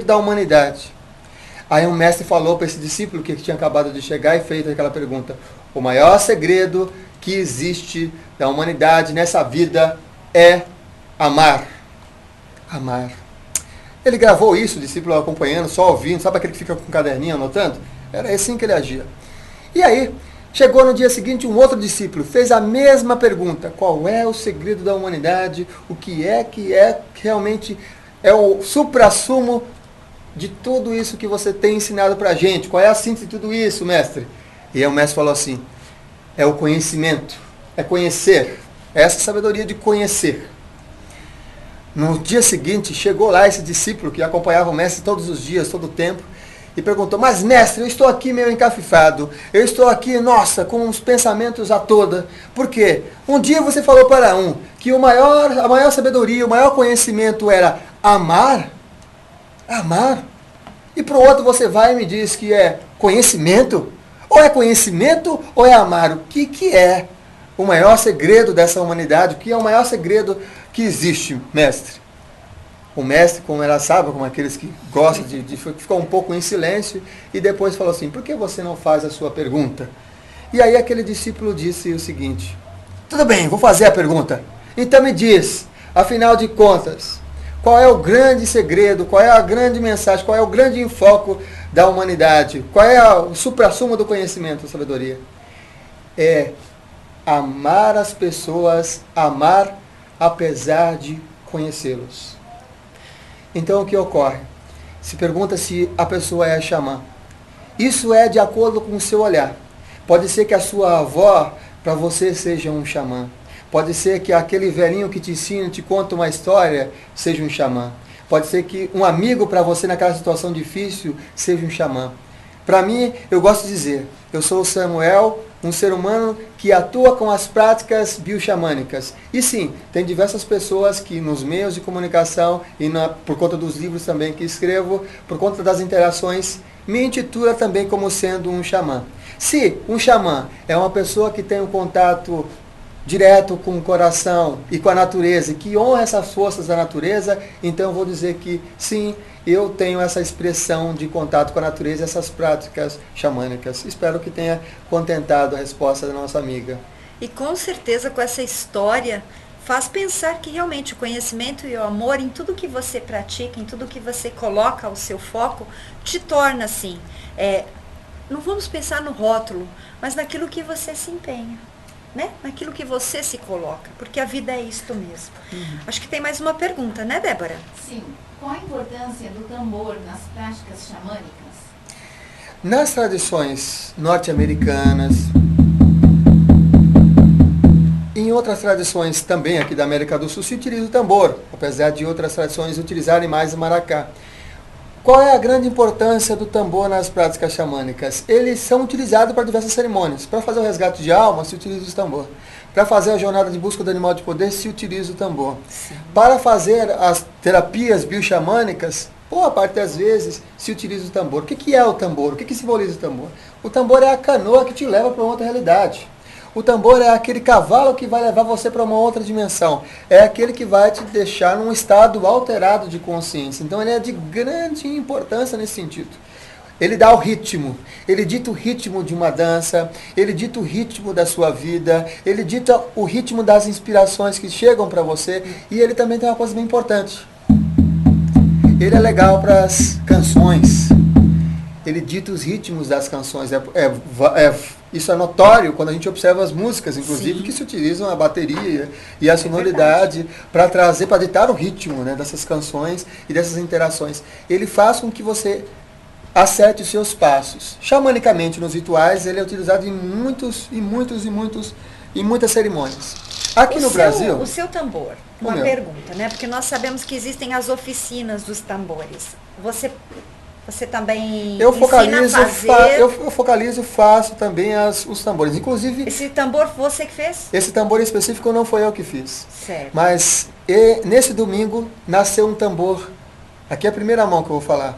da humanidade? Aí um mestre falou para esse discípulo que tinha acabado de chegar e fez aquela pergunta: o maior segredo que existe da humanidade nessa vida é amar. Amar. Ele gravou isso, o discípulo acompanhando, só ouvindo, sabe aquele que fica com um caderninho anotando? Era assim que ele agia. E aí, chegou no dia seguinte um outro discípulo, fez a mesma pergunta: qual é o segredo da humanidade? O que é realmente é o suprassumo de tudo isso que você tem ensinado pra gente? Qual é a síntese de tudo isso, mestre? E aí o mestre falou assim: é o conhecimento, é conhecer, é essa sabedoria de conhecer. No dia seguinte, chegou lá esse discípulo que acompanhava o mestre todos os dias, todo o tempo, e perguntou: mas mestre, eu estou aqui meio encafifado, eu estou aqui, nossa, com os pensamentos a toda. Por quê? Um dia você falou para um que a maior sabedoria, o maior conhecimento era amar, e para o outro você vai e me diz que é conhecimento? Ou é conhecimento ou é amar? O que é o maior segredo dessa humanidade? O que é o maior segredo que existe, mestre? O mestre, como era sábio, como aqueles que gostam de ficar um pouco em silêncio, e depois falou assim: por que você não faz a sua pergunta? E aí aquele discípulo disse o seguinte: tudo bem, vou fazer a pergunta. Então me diz, afinal de contas, qual é o grande segredo, qual é a grande mensagem, qual é o grande enfoque da humanidade? Qual é o suprassumo do conhecimento, da sabedoria? É amar as pessoas, amar apesar de conhecê-los. Então o que ocorre? Se pergunta se a pessoa é xamã. Isso é de acordo com o seu olhar. Pode ser que a sua avó, para você, seja um xamã. Pode ser que aquele velhinho que te ensina, te conta uma história, seja um xamã. Pode ser que um amigo para você naquela situação difícil seja um xamã. Para mim, eu gosto de dizer, eu sou o Samuel, um ser humano que atua com as práticas bioxamânicas. E sim, tem diversas pessoas que nos meios de comunicação e por conta dos livros também que escrevo, por conta das interações, me intitula também como sendo um xamã. Se um xamã é uma pessoa que tem um contato direto com o coração e com a natureza, e que honra essas forças da natureza, então eu vou dizer que sim, eu tenho essa expressão de contato com a natureza, essas práticas xamânicas. Espero que tenha contentado a resposta da nossa amiga.
E com certeza com essa história faz pensar que realmente o conhecimento e o amor em tudo que você pratica, em tudo que você coloca o seu foco, te torna assim. Não vamos pensar no rótulo, mas naquilo que você se empenha. Né? Naquilo que você se coloca, porque a vida é isto mesmo. Acho que tem mais uma pergunta, né, Débora?
Sim. Qual a importância do tambor nas práticas xamânicas?
Nas tradições norte-americanas, em outras tradições também aqui da América do Sul se utiliza o tambor, apesar de outras tradições utilizarem mais o maracá. Qual é a grande importância do tambor nas práticas xamânicas? Eles são utilizados para diversas cerimônias. Para fazer o resgate de alma, se utiliza o tambor. Para fazer a jornada de busca do animal de poder, se utiliza o tambor. Sim. Para fazer as terapias bioxamânicas, boa parte das vezes, se utiliza o tambor. O que é o tambor? O que simboliza o tambor? O tambor é a canoa que te leva para outra realidade. O tambor é aquele cavalo que vai levar você para uma outra dimensão. É aquele que vai te deixar num estado alterado de consciência. Então ele é de grande importância nesse sentido. Ele dá o ritmo, ele dita o ritmo de uma dança, ele dita o ritmo da sua vida, ele dita o ritmo das inspirações que chegam para você, e ele também tem uma coisa bem importante. Ele é legal para as canções. ele dita os ritmos das canções. Isso é notório quando a gente observa as músicas, inclusive,
Sim.
que se utilizam a bateria e a sonoridade para trazer, para ditar o ritmo, né, dessas canções e dessas interações. Ele faz com que você acerte os seus passos. Xamanicamente, nos rituais, ele é utilizado em muitas cerimônias. Aqui no Brasil...
O seu tambor, uma
meu.
pergunta, né? Porque nós sabemos que existem as oficinas dos tambores. Você também
Eu
ensina
focalizo,
a fazer...
eu focalizo, faço também os tambores. Inclusive,
Esse tambor você que fez?
esse tambor em específico não foi eu que fiz.
Certo.
Mas nesse domingo nasceu um tambor. Aqui é a primeira mão que eu vou falar.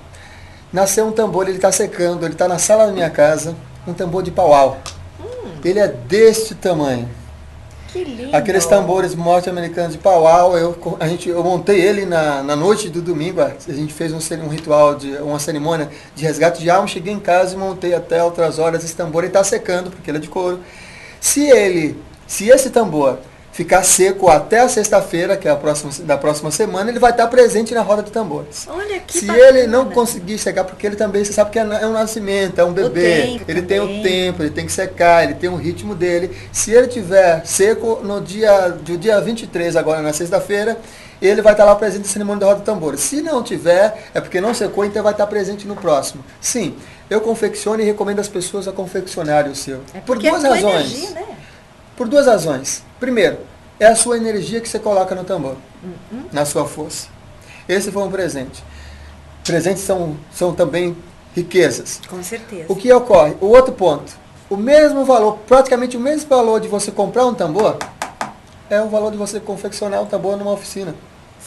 Nasceu um tambor, ele está secando, ele está na sala da minha casa. Um tambor de pau-au. Ele é deste tamanho.
Que lindo.
Aqueles tambores norte-americanos de pau-au, eu montei ele na noite do domingo. A gente fez um ritual, uma cerimônia de resgate de alma. Cheguei em casa e montei até outras horas esse tambor. Ele está secando, porque ele é de couro. Se esse tambor ficar seco até a sexta-feira, que é da próxima semana, ele vai estar presente na roda de tambores.
Olha que
Se
bacana.
ele não conseguir secar, porque ele também, você sabe que é um nascimento, é um bebê,
tempo
ele tem o
também.
tempo, ele tem que secar, ele tem o ritmo dele. Se ele tiver seco do dia 23, agora na sexta-feira, ele vai estar lá presente na cerimônia da roda de tambores. Se não tiver, é porque não secou, então vai estar presente no próximo. Sim, eu confecciono e recomendo as pessoas a confeccionarem o seu.
É
Por
porque
duas
é tua
razões.
energia, né?
Por duas razões. Primeiro, é a sua energia que você coloca no tambor, na sua força. Esse foi um presente. Presentes são também riquezas.
Com certeza.
O que ocorre? O outro ponto. O mesmo valor, praticamente o mesmo valor de você comprar um tambor, é o valor de você confeccionar um tambor numa oficina.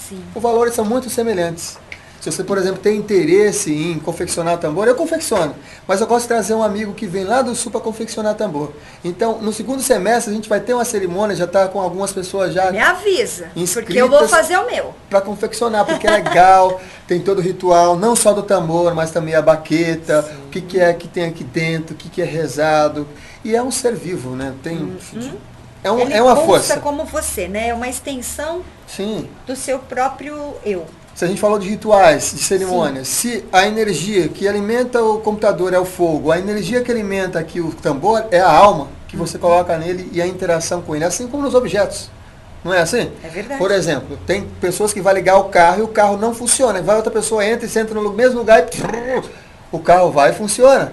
Sim.
Os valores são muito semelhantes. Se você, por exemplo, tem interesse em confeccionar tambor, eu confecciono. Mas eu gosto de trazer um amigo que vem lá do sul para confeccionar tambor. Então, no segundo semestre, a gente vai ter uma cerimônia, já está com algumas pessoas já
Me avisa,
inscritas
porque eu vou fazer o meu.
para confeccionar, porque é legal, tem todo o ritual, não só do tambor, mas também a baqueta, o que é que tem aqui dentro, o que é rezado. E é um ser vivo, né?
Ele
É uma
pulsa
força.
como você, né? É uma extensão
Sim.
do seu próprio eu.
Se a gente falou de rituais, de cerimônias, se a energia que alimenta o computador é o fogo, a energia que alimenta aqui o tambor é a alma que você coloca nele e a interação com ele, assim como nos objetos. Não é assim?
É verdade.
Por exemplo, tem pessoas que vão ligar o carro e o carro não funciona. Vai outra pessoa, entra e senta no mesmo lugar e o carro vai e funciona.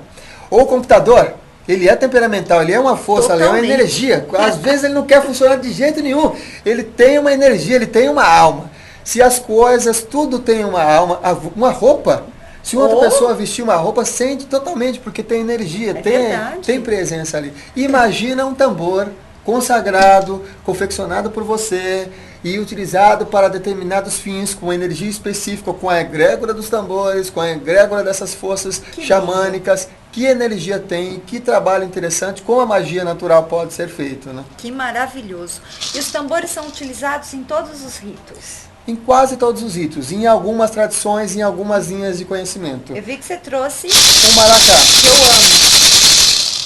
Ou o computador, ele é temperamental, ele é uma força, ele é uma
Totalmente.
energia. Às vezes ele não quer funcionar de jeito nenhum. Ele tem uma energia, ele tem uma alma. Se as coisas, tudo tem uma alma, uma roupa, se outra pessoa vestir uma roupa, sente totalmente, porque tem energia,
verdade.
tem presença ali. Imagina um tambor consagrado, confeccionado por você e utilizado para determinados fins, com energia específica, com a egrégora dos tambores, com a egrégora dessas forças xamânicas. Que energia tem, que trabalho interessante, como a magia natural pode ser feito, né?
Que maravilhoso. E os tambores são utilizados em todos os ritos.
Em quase todos os ritos, em algumas tradições, em algumas linhas de conhecimento.
Eu vi que você trouxe,
O maracá.
que eu amo.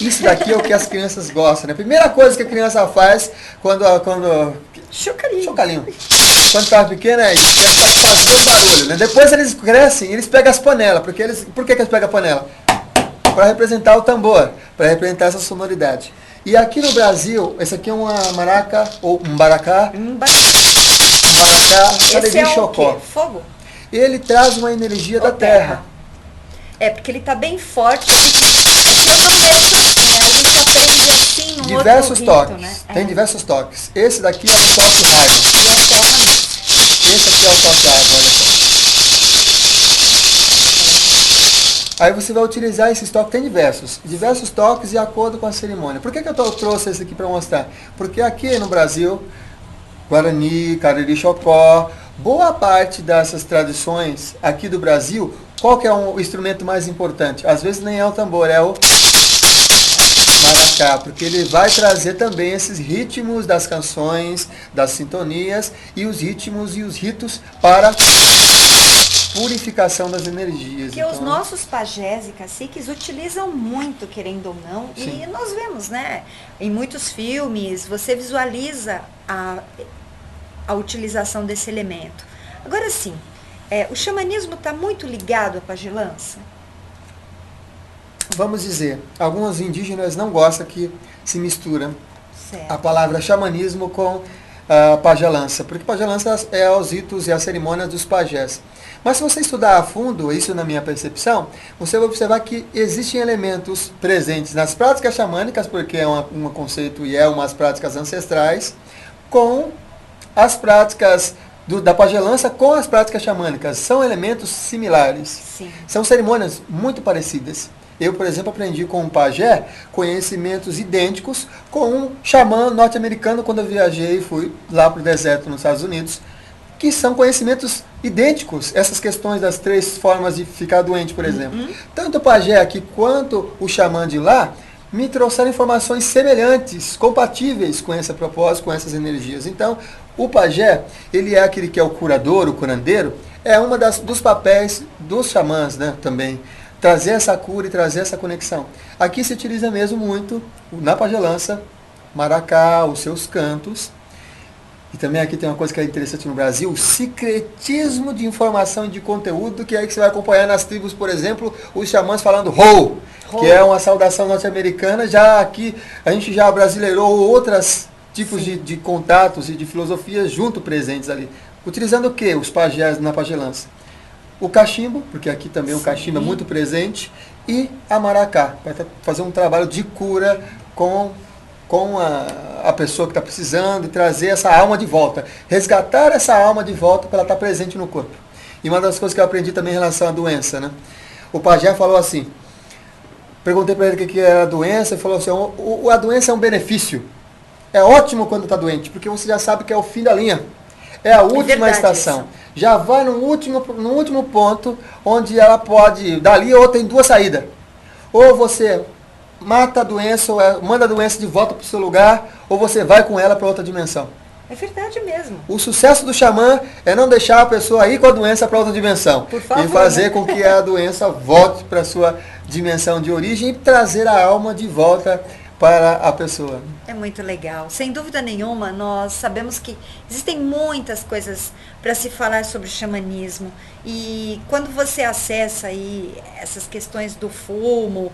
Isso daqui é o que as crianças gostam, né? Primeira coisa que a criança faz quando
Chocalinho.
Chocalinho. Quando estava pequena, é isso, quer fazer o barulho, né? Depois eles crescem, eles pegam as panelas. Por que eles pegam a panela? Para representar o tambor, para representar essa sonoridade. E aqui no Brasil, esse aqui é uma maraca, ou um baracá,
Esse
Cariri
é o
Chocó.
quê? Fogo?
Ele traz uma energia da
Ou
terra.
É, porque ele tá bem forte. Eu não deixo assim, né? A gente aprende assim no
Diversos
outro
toques.
rito, né?
Tem diversos toques. Esse daqui é um toque raiva.
E é terra mesmo.
Esse aqui é o toque raiva, olha só. Aí você vai utilizar esses toques, tem diversos toques de acordo com a cerimônia. Por que eu trouxe esse aqui para mostrar? Porque aqui no Brasil, Guarani, Cariri Chocó, boa parte dessas tradições aqui do Brasil, qual que é o instrumento mais importante? Às vezes nem é o tambor, é o maracá, porque ele vai trazer também esses ritmos das canções, das sintonias e os ritmos e os ritos para purificação das energias.
Que os nossos pajés e caciques utilizam muito, querendo ou não,
Sim.
e nós vemos, né? Em muitos filmes, você visualiza a utilização desse elemento. Agora sim, o xamanismo está muito ligado à pagelança?
vamos dizer, alguns indígenas não gostam que se mistura
Certo.
a palavra xamanismo com a pagelança, porque pagelança é os ritos e as cerimônias dos pajés. Mas se você estudar a fundo, isso na minha percepção, você vai observar que existem elementos presentes nas práticas xamânicas, porque é um conceito e é umas práticas ancestrais, com as práticas da pagelança com as práticas xamânicas. São elementos similares.
Sim.
São cerimônias muito parecidas. Eu, por exemplo, aprendi com um pajé conhecimentos idênticos com um xamã norte-americano quando eu viajei e fui lá para o deserto nos Estados Unidos, que são conhecimentos idênticos, essas questões das 3 formas de ficar doente, por exemplo. Tanto o pajé aqui quanto o xamã de lá me trouxeram informações semelhantes, compatíveis com esse propósito, com essas energias. Então, o pajé, ele é aquele que é o curador, o curandeiro, é uma dos papéis dos xamãs, né, também. Trazer essa cura e trazer essa conexão. Aqui se utiliza mesmo muito, na pagelança, maracá, os seus cantos. E também aqui tem uma coisa que é interessante no Brasil, o secretismo de informação e de conteúdo, que é aí que você vai acompanhar nas tribos, por exemplo, os xamãs falando ho, que é uma saudação norte-americana. Já aqui a gente já brasileirou outros tipos de contatos e de filosofias junto presentes ali. Utilizando o que? Os pajés na pagelança. O cachimbo, porque aqui também o cachimbo é muito presente, e a maracá, para fazer um trabalho de cura com a pessoa que está precisando e trazer essa alma de volta. Resgatar essa alma de volta para ela estar presente no corpo. E uma das coisas que eu aprendi também em relação à doença, né? O pajé falou assim, perguntei para ele o que era a doença, ele falou assim, a doença é um benefício. É ótimo quando está doente, porque você já sabe que é o fim da linha. É a última estação. Isso. Já vai no último ponto, onde ela pode, dali ou tem 2 saídas. Ou você mata a doença, ou manda a doença de volta para o seu lugar, ou você vai com ela para outra dimensão.
É verdade mesmo.
O sucesso do xamã é não deixar a pessoa ir com a doença para outra dimensão.
Por favor,
e fazer
né?
com que a doença volte para a sua dimensão de origem e trazer a alma de volta para a pessoa.
É muito legal. Sem dúvida nenhuma, nós sabemos que existem muitas coisas para se falar sobre o xamanismo. E quando você acessa aí essas questões do fumo,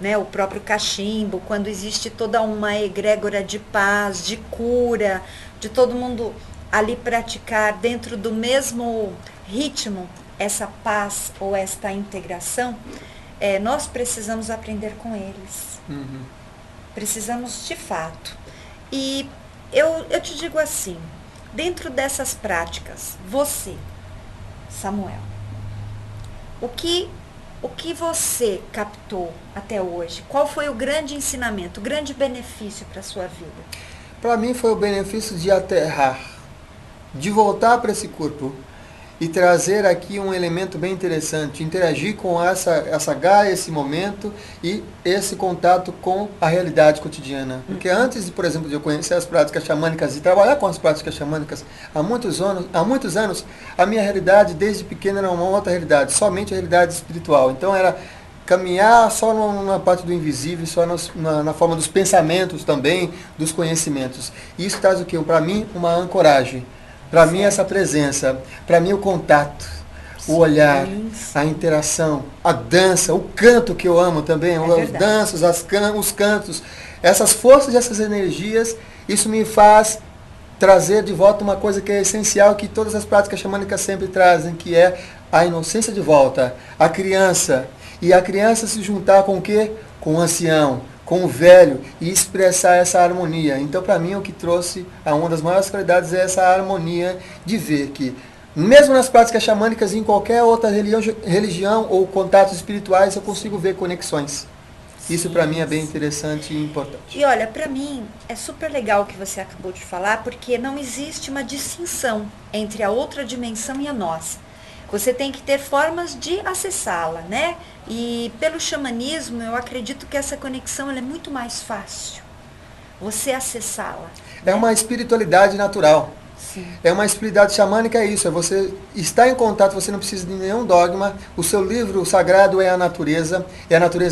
né, o próprio cachimbo, quando existe toda uma egrégora de paz, de cura, de todo mundo ali praticar dentro do mesmo ritmo essa paz ou esta integração, nós precisamos aprender com eles.
Uhum.
Precisamos de fato. E eu te digo assim, dentro dessas práticas, você, Samuel, o que você captou até hoje? Qual foi o grande ensinamento, o grande benefício para a sua vida?
Para mim foi o benefício de aterrar, de voltar para esse corpo e trazer aqui um elemento bem interessante, interagir com essa Gaia, esse momento e esse contato com a realidade cotidiana. Porque antes, por exemplo, de eu conhecer as práticas xamânicas e trabalhar com as práticas xamânicas, há muitos anos, a minha realidade desde pequena era uma outra realidade, somente a realidade espiritual. Então era caminhar só na parte do invisível, só na forma dos pensamentos também, dos conhecimentos. E isso traz o quê? Para mim, uma ancoragem. Para mim, essa presença, para mim, o contato, o olhar, a interação, a dança, o canto que eu amo também, os danços, os cantos, essas forças e essas energias, isso me faz trazer de volta uma coisa que é essencial, que todas as práticas xamânicas sempre trazem, que é a inocência de volta, a criança. E a criança se juntar com o quê? Com o ancião, com o velho, e expressar essa harmonia. Então, para mim, o que trouxe a uma das maiores qualidades é essa harmonia de ver que, mesmo nas práticas xamânicas, em qualquer outra religião ou contatos espirituais, eu consigo ver conexões. Isso para mim é bem interessante e importante.
E olha, para mim é super legal o que você acabou de falar, porque não existe uma distinção entre a outra dimensão e a nossa. Você tem que ter formas de acessá-la, né? E pelo xamanismo, eu acredito que essa conexão ela é muito mais fácil. Você acessá-la.
É uma espiritualidade natural.
Sim.
É uma espiritualidade xamânica, é isso. É você estar em contato, você não precisa de nenhum dogma. O seu livro sagrado é a natureza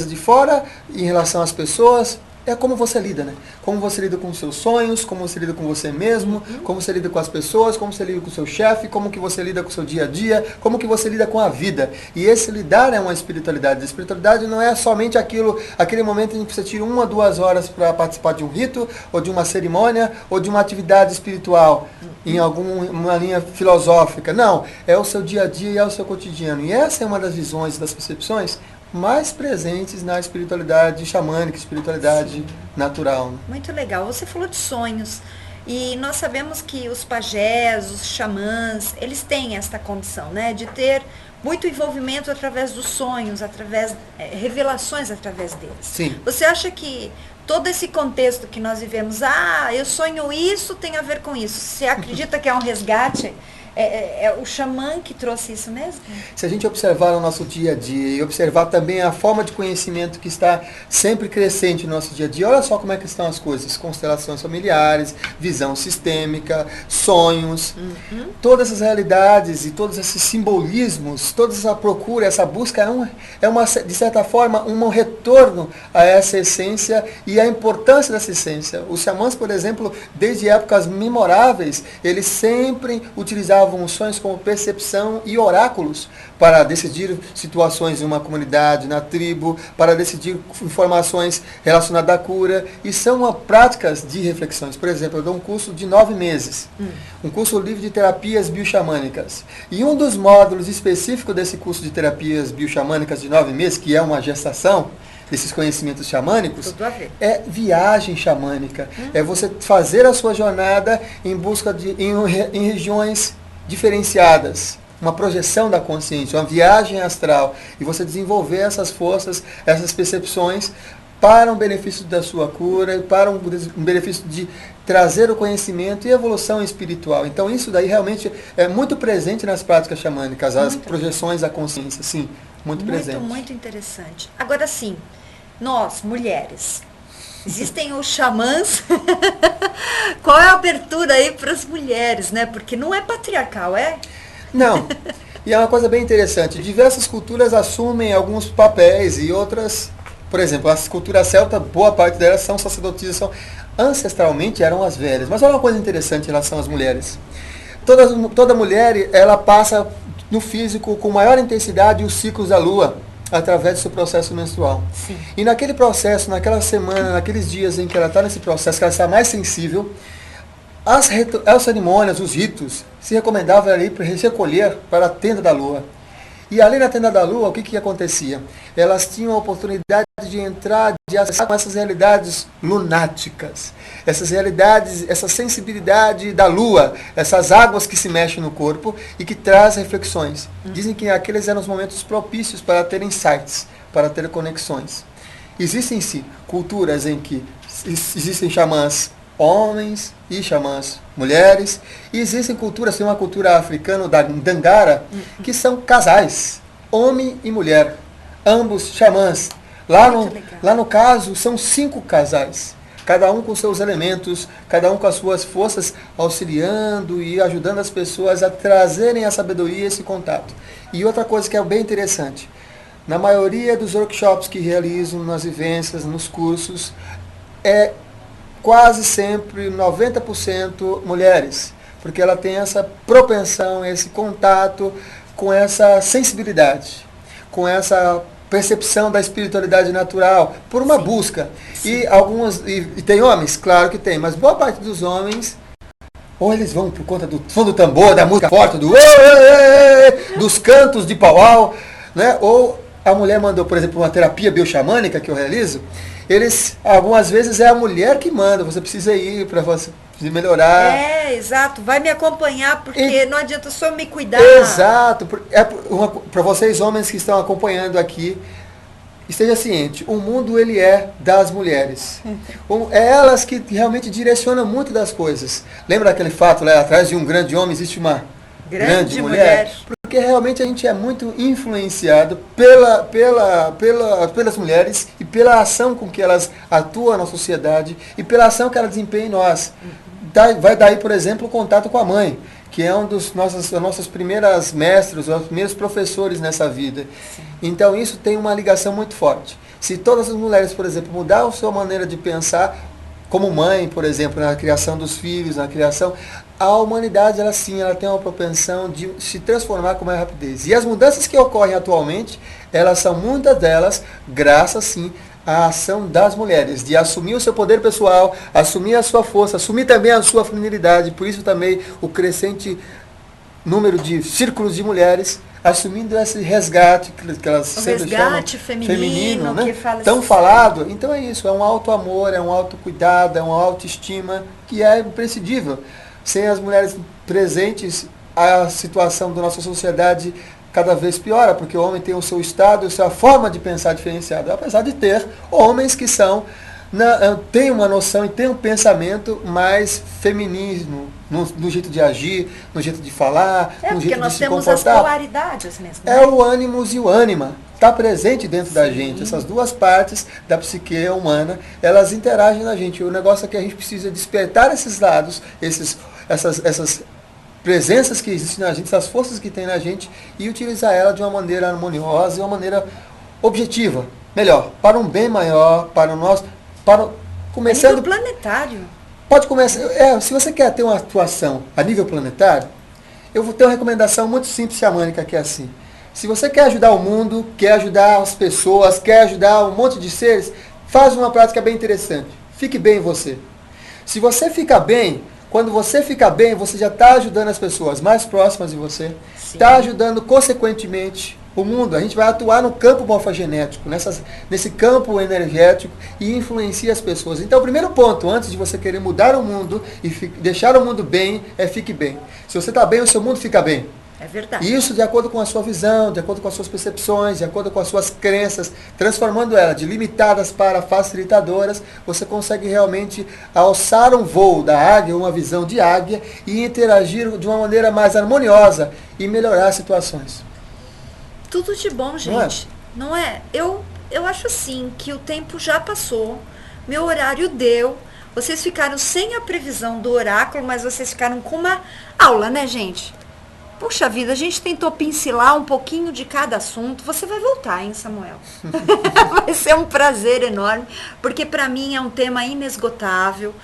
de fora em relação às pessoas, é como você lida, né? Como você lida com os seus sonhos, como você lida com você mesmo, como você lida com as pessoas, como você lida com o seu chefe, como que você lida com o seu dia a dia, como que você lida com a vida. E esse lidar é uma espiritualidade. A espiritualidade não é somente aquele momento em que você tira 1 ou 2 horas para participar de um rito, ou de uma cerimônia, ou de uma atividade espiritual, em alguma linha filosófica. Não, é o seu dia a dia e é o seu cotidiano. E essa é uma das visões, das percepções mais presentes na espiritualidade xamânica, espiritualidade natural.
Muito legal. Você falou de sonhos. E nós sabemos que os pajés, os xamãs, eles têm esta condição, né? De ter muito envolvimento através dos sonhos, através revelações através deles.
Sim.
Você acha que todo esse contexto que nós vivemos, eu sonho isso, tem a ver com isso. Você acredita que é um resgate? É o xamã que trouxe isso mesmo?
Se a gente observar o nosso dia a dia e observar também a forma de conhecimento que está sempre crescente no nosso dia a dia, olha só como é que estão as coisas, constelações familiares, visão sistêmica, sonhos, todas as realidades e todos esses simbolismos, toda essa procura, essa busca de certa forma, um retorno a essa essência e a importância dessa essência. Os xamãs, por exemplo, desde épocas memoráveis, eles sempre utilizavam os sonhos como percepção e oráculos para decidir situações em uma comunidade, na tribo, para decidir informações relacionadas à cura, e são práticas de reflexões. Por exemplo, eu dou um curso de 9 meses, um curso livre de terapias bioxamânicas, e um dos módulos específicos desse curso de terapias bioxamânicas de 9 meses, que é uma gestação desses conhecimentos xamânicos, é viagem xamânica, é você fazer a sua jornada em busca em regiões diferenciadas, uma projeção da consciência, uma viagem astral, e você desenvolver essas forças, essas percepções para um benefício da sua cura e para um benefício de trazer o conhecimento e evolução espiritual. Então isso daí realmente é muito presente nas práticas xamânicas, as projeções da consciência, sim, muito presente.
Muito interessante. Agora sim, nós, mulheres, existem os xamãs. Qual é a abertura aí para as mulheres, né? Porque não é patriarcal, é?
Não. E é uma coisa bem interessante. Diversas culturas assumem alguns papéis e outras, por exemplo, as culturas celtas, boa parte delas são sacerdotisas, ancestralmente eram as velhas. Mas olha uma coisa interessante em relação às mulheres. Toda mulher, ela passa no físico com maior intensidade os ciclos da lua, através do seu processo menstrual.
Sim.
E naquele processo, naquela semana, naqueles dias em que ela está nesse processo, que ela está mais sensível, as cerimônias, os ritos, se recomendava ela ir para se recolher para a tenda da lua. E ali na tenda da lua, o que acontecia? Elas tinham a oportunidade de entrar, de acessar com essas realidades lunáticas, essas realidades, essa sensibilidade da lua, essas águas que se mexem no corpo e que trazem reflexões. Dizem que aqueles eram os momentos propícios para ter insights, para ter conexões. Existem, sim, culturas em que existem xamãs homens e xamãs mulheres, e existem culturas, tem uma cultura africana da Dangara, que são casais, homem e mulher, ambos xamãs. Lá no caso, são 5 casais, cada um com seus elementos, cada um com as suas forças, auxiliando e ajudando as pessoas a trazerem a sabedoria e esse contato. E outra coisa que é bem interessante, na maioria dos workshops que realizam, nas vivências, nos cursos, é quase sempre 90% mulheres, porque ela tem essa propensão, esse contato com essa sensibilidade, com essa percepção da espiritualidade natural, por uma busca. Sim. E tem homens? Claro que tem, mas boa parte dos homens, ou eles vão por conta do som do tambor, da música forte, dos cantos de pau-au, né? Ou a mulher mandou, por exemplo, uma terapia bioxamânica que eu realizo, algumas vezes é a mulher que manda, você precisa ir para você melhorar.
Exato, vai me acompanhar, porque não adianta só me cuidar.
Exato, para vocês homens que estão acompanhando aqui, esteja ciente, o mundo ele é das mulheres. É elas que realmente direcionam muito das coisas. Lembra aquele fato lá atrás de um grande homem existe uma grande mulher? Porque realmente a gente é muito influenciado pelas mulheres e pela ação com que elas atuam na sociedade e pela ação que elas desempenham em nós. Vai daí, por exemplo, o contato com a mãe, que é um dos nossos primeiros mestres, os primeiros professores nessa vida. Sim. Então isso tem uma ligação muito forte. Se todas as mulheres, por exemplo, mudar a sua maneira de pensar, como mãe, por exemplo, na criação dos filhos, na criação, a humanidade, ela sim, ela tem uma propensão de se transformar com mais rapidez. E as mudanças que ocorrem atualmente, elas são muitas delas, graças sim a ação das mulheres, de assumir o seu poder pessoal, assumir a sua força, assumir também a sua feminilidade, por isso também o crescente número de círculos de mulheres assumindo esse resgate que elas
O
sempre
resgate
chamam
feminino,
né?
que fala
Tão
assim.
falado. Então é isso, é um auto-amor, é um autocuidado, é uma autoestima que é imprescindível. Sem as mulheres presentes, a situação da nossa sociedade cada vez piora, porque o homem tem o seu estado, a sua forma de pensar diferenciada, apesar de ter homens que têm uma noção e têm um pensamento mais feminino, no jeito de agir, no jeito de falar, no
Porque
jeito de
nós
se
temos as
comportar.
polaridades mesmo.
É o ânimos e o ânima. Está presente dentro da
Sim.
gente. Essas duas partes da psique humana, elas interagem na gente. O negócio é que a gente precisa despertar esses lados, essas presenças que existem na gente, essas forças que tem na gente, e utilizar ela de uma maneira harmoniosa e uma maneira objetiva. Melhor, para um bem maior, para o nosso...
A nível planetário.
Pode começar. Se você quer ter uma atuação a nível planetário, eu vou ter uma recomendação muito simples xamânica que é assim. Se você quer ajudar o mundo, quer ajudar as pessoas, quer ajudar um monte de seres, faz uma prática bem interessante. Fique bem você. Se você fica bem, quando você fica bem, você já está ajudando as pessoas mais próximas de você, está ajudando consequentemente o mundo. A gente vai atuar no campo morfogenético, nesse campo energético e influencia as pessoas. Então, o primeiro ponto, antes de você querer mudar o mundo e deixar o mundo bem, fique bem. Se você está bem, o seu mundo fica bem.
É verdade.
E isso de acordo com a sua visão, de acordo com as suas percepções, de acordo com as suas crenças, transformando elas de limitadas para facilitadoras, você consegue realmente alçar um voo da águia, uma visão de águia, e interagir de uma maneira mais harmoniosa e melhorar situações.
Tudo de bom, gente. Não é? Eu acho assim que o tempo já passou, meu horário deu, vocês ficaram sem a previsão do oráculo, mas vocês ficaram com uma aula, né, gente? Puxa vida, a gente tentou pincelar um pouquinho de cada assunto. Você vai voltar, hein, Samuel? Vai ser um prazer enorme, porque para mim é um tema inesgotável.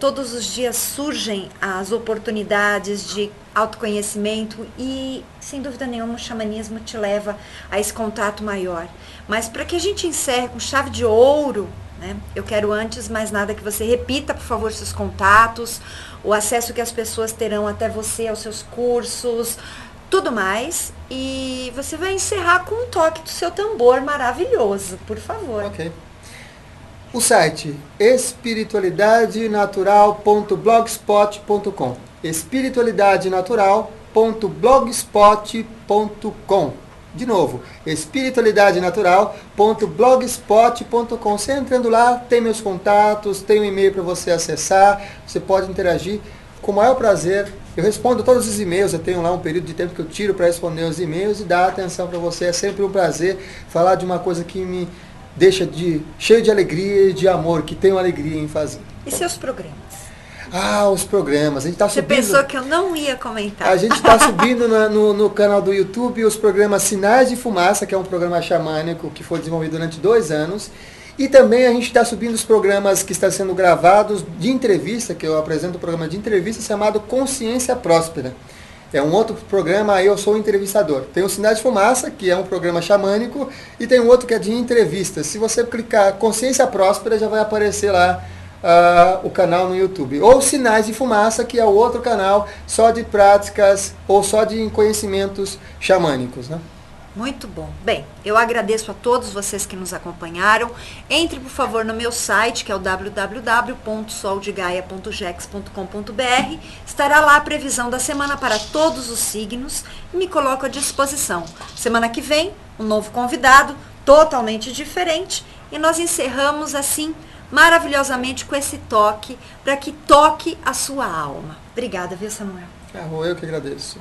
Todos os dias surgem as oportunidades de autoconhecimento e, sem dúvida nenhuma, o xamanismo te leva a esse contato maior. Mas para que a gente encerre com chave de ouro, né, eu quero antes mais nada que você repita, por favor, seus contatos, o acesso que as pessoas terão até você, aos seus cursos, tudo mais. E você vai encerrar com um toque do seu tambor maravilhoso, por favor.
Ok. O site espiritualidadenatural.blogspot.com espiritualidadenatural.blogspot.com. De novo, espiritualidadenatural.blogspot.com. Você entrando lá, tem meus contatos, tem um e-mail para você acessar, você pode interagir com o maior prazer. Eu respondo todos os e-mails, eu tenho lá um período de tempo que eu tiro para responder os e-mails e dar atenção para você. É sempre um prazer falar de uma coisa que me deixa cheio de alegria e de amor, que tenho alegria em fazer.
E seus programas?
Os programas. A gente tá
Você
subindo.
pensou que eu não ia comentar.
A gente está subindo no canal do YouTube os programas Sinais de Fumaça, que é um programa xamânico que foi desenvolvido durante 2 anos. E também a gente está subindo os programas que estão sendo gravados de entrevista, que eu apresento um programa de entrevista chamado Consciência Próspera. É um outro programa, aí eu sou o entrevistador. Tem o Sinais de Fumaça, que é um programa xamânico, e tem um outro que é de entrevistas. Se você clicar Consciência Próspera, já vai aparecer lá o canal no YouTube. Ou Sinais de Fumaça, que é o outro canal só de práticas ou só de conhecimentos xamânicos, né?
Muito bom. Bem, eu agradeço a todos vocês que nos acompanharam. Entre, por favor, no meu site, que é o www.soldegaia.gex.com.br. Estará lá a previsão da semana para todos os signos e me coloco à disposição. Semana que vem, um novo convidado, totalmente diferente, e nós encerramos assim maravilhosamente com esse toque, para que toque a sua alma. Obrigada, viu, Samuel?
Eu que agradeço.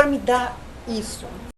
Senhor, me dá isso.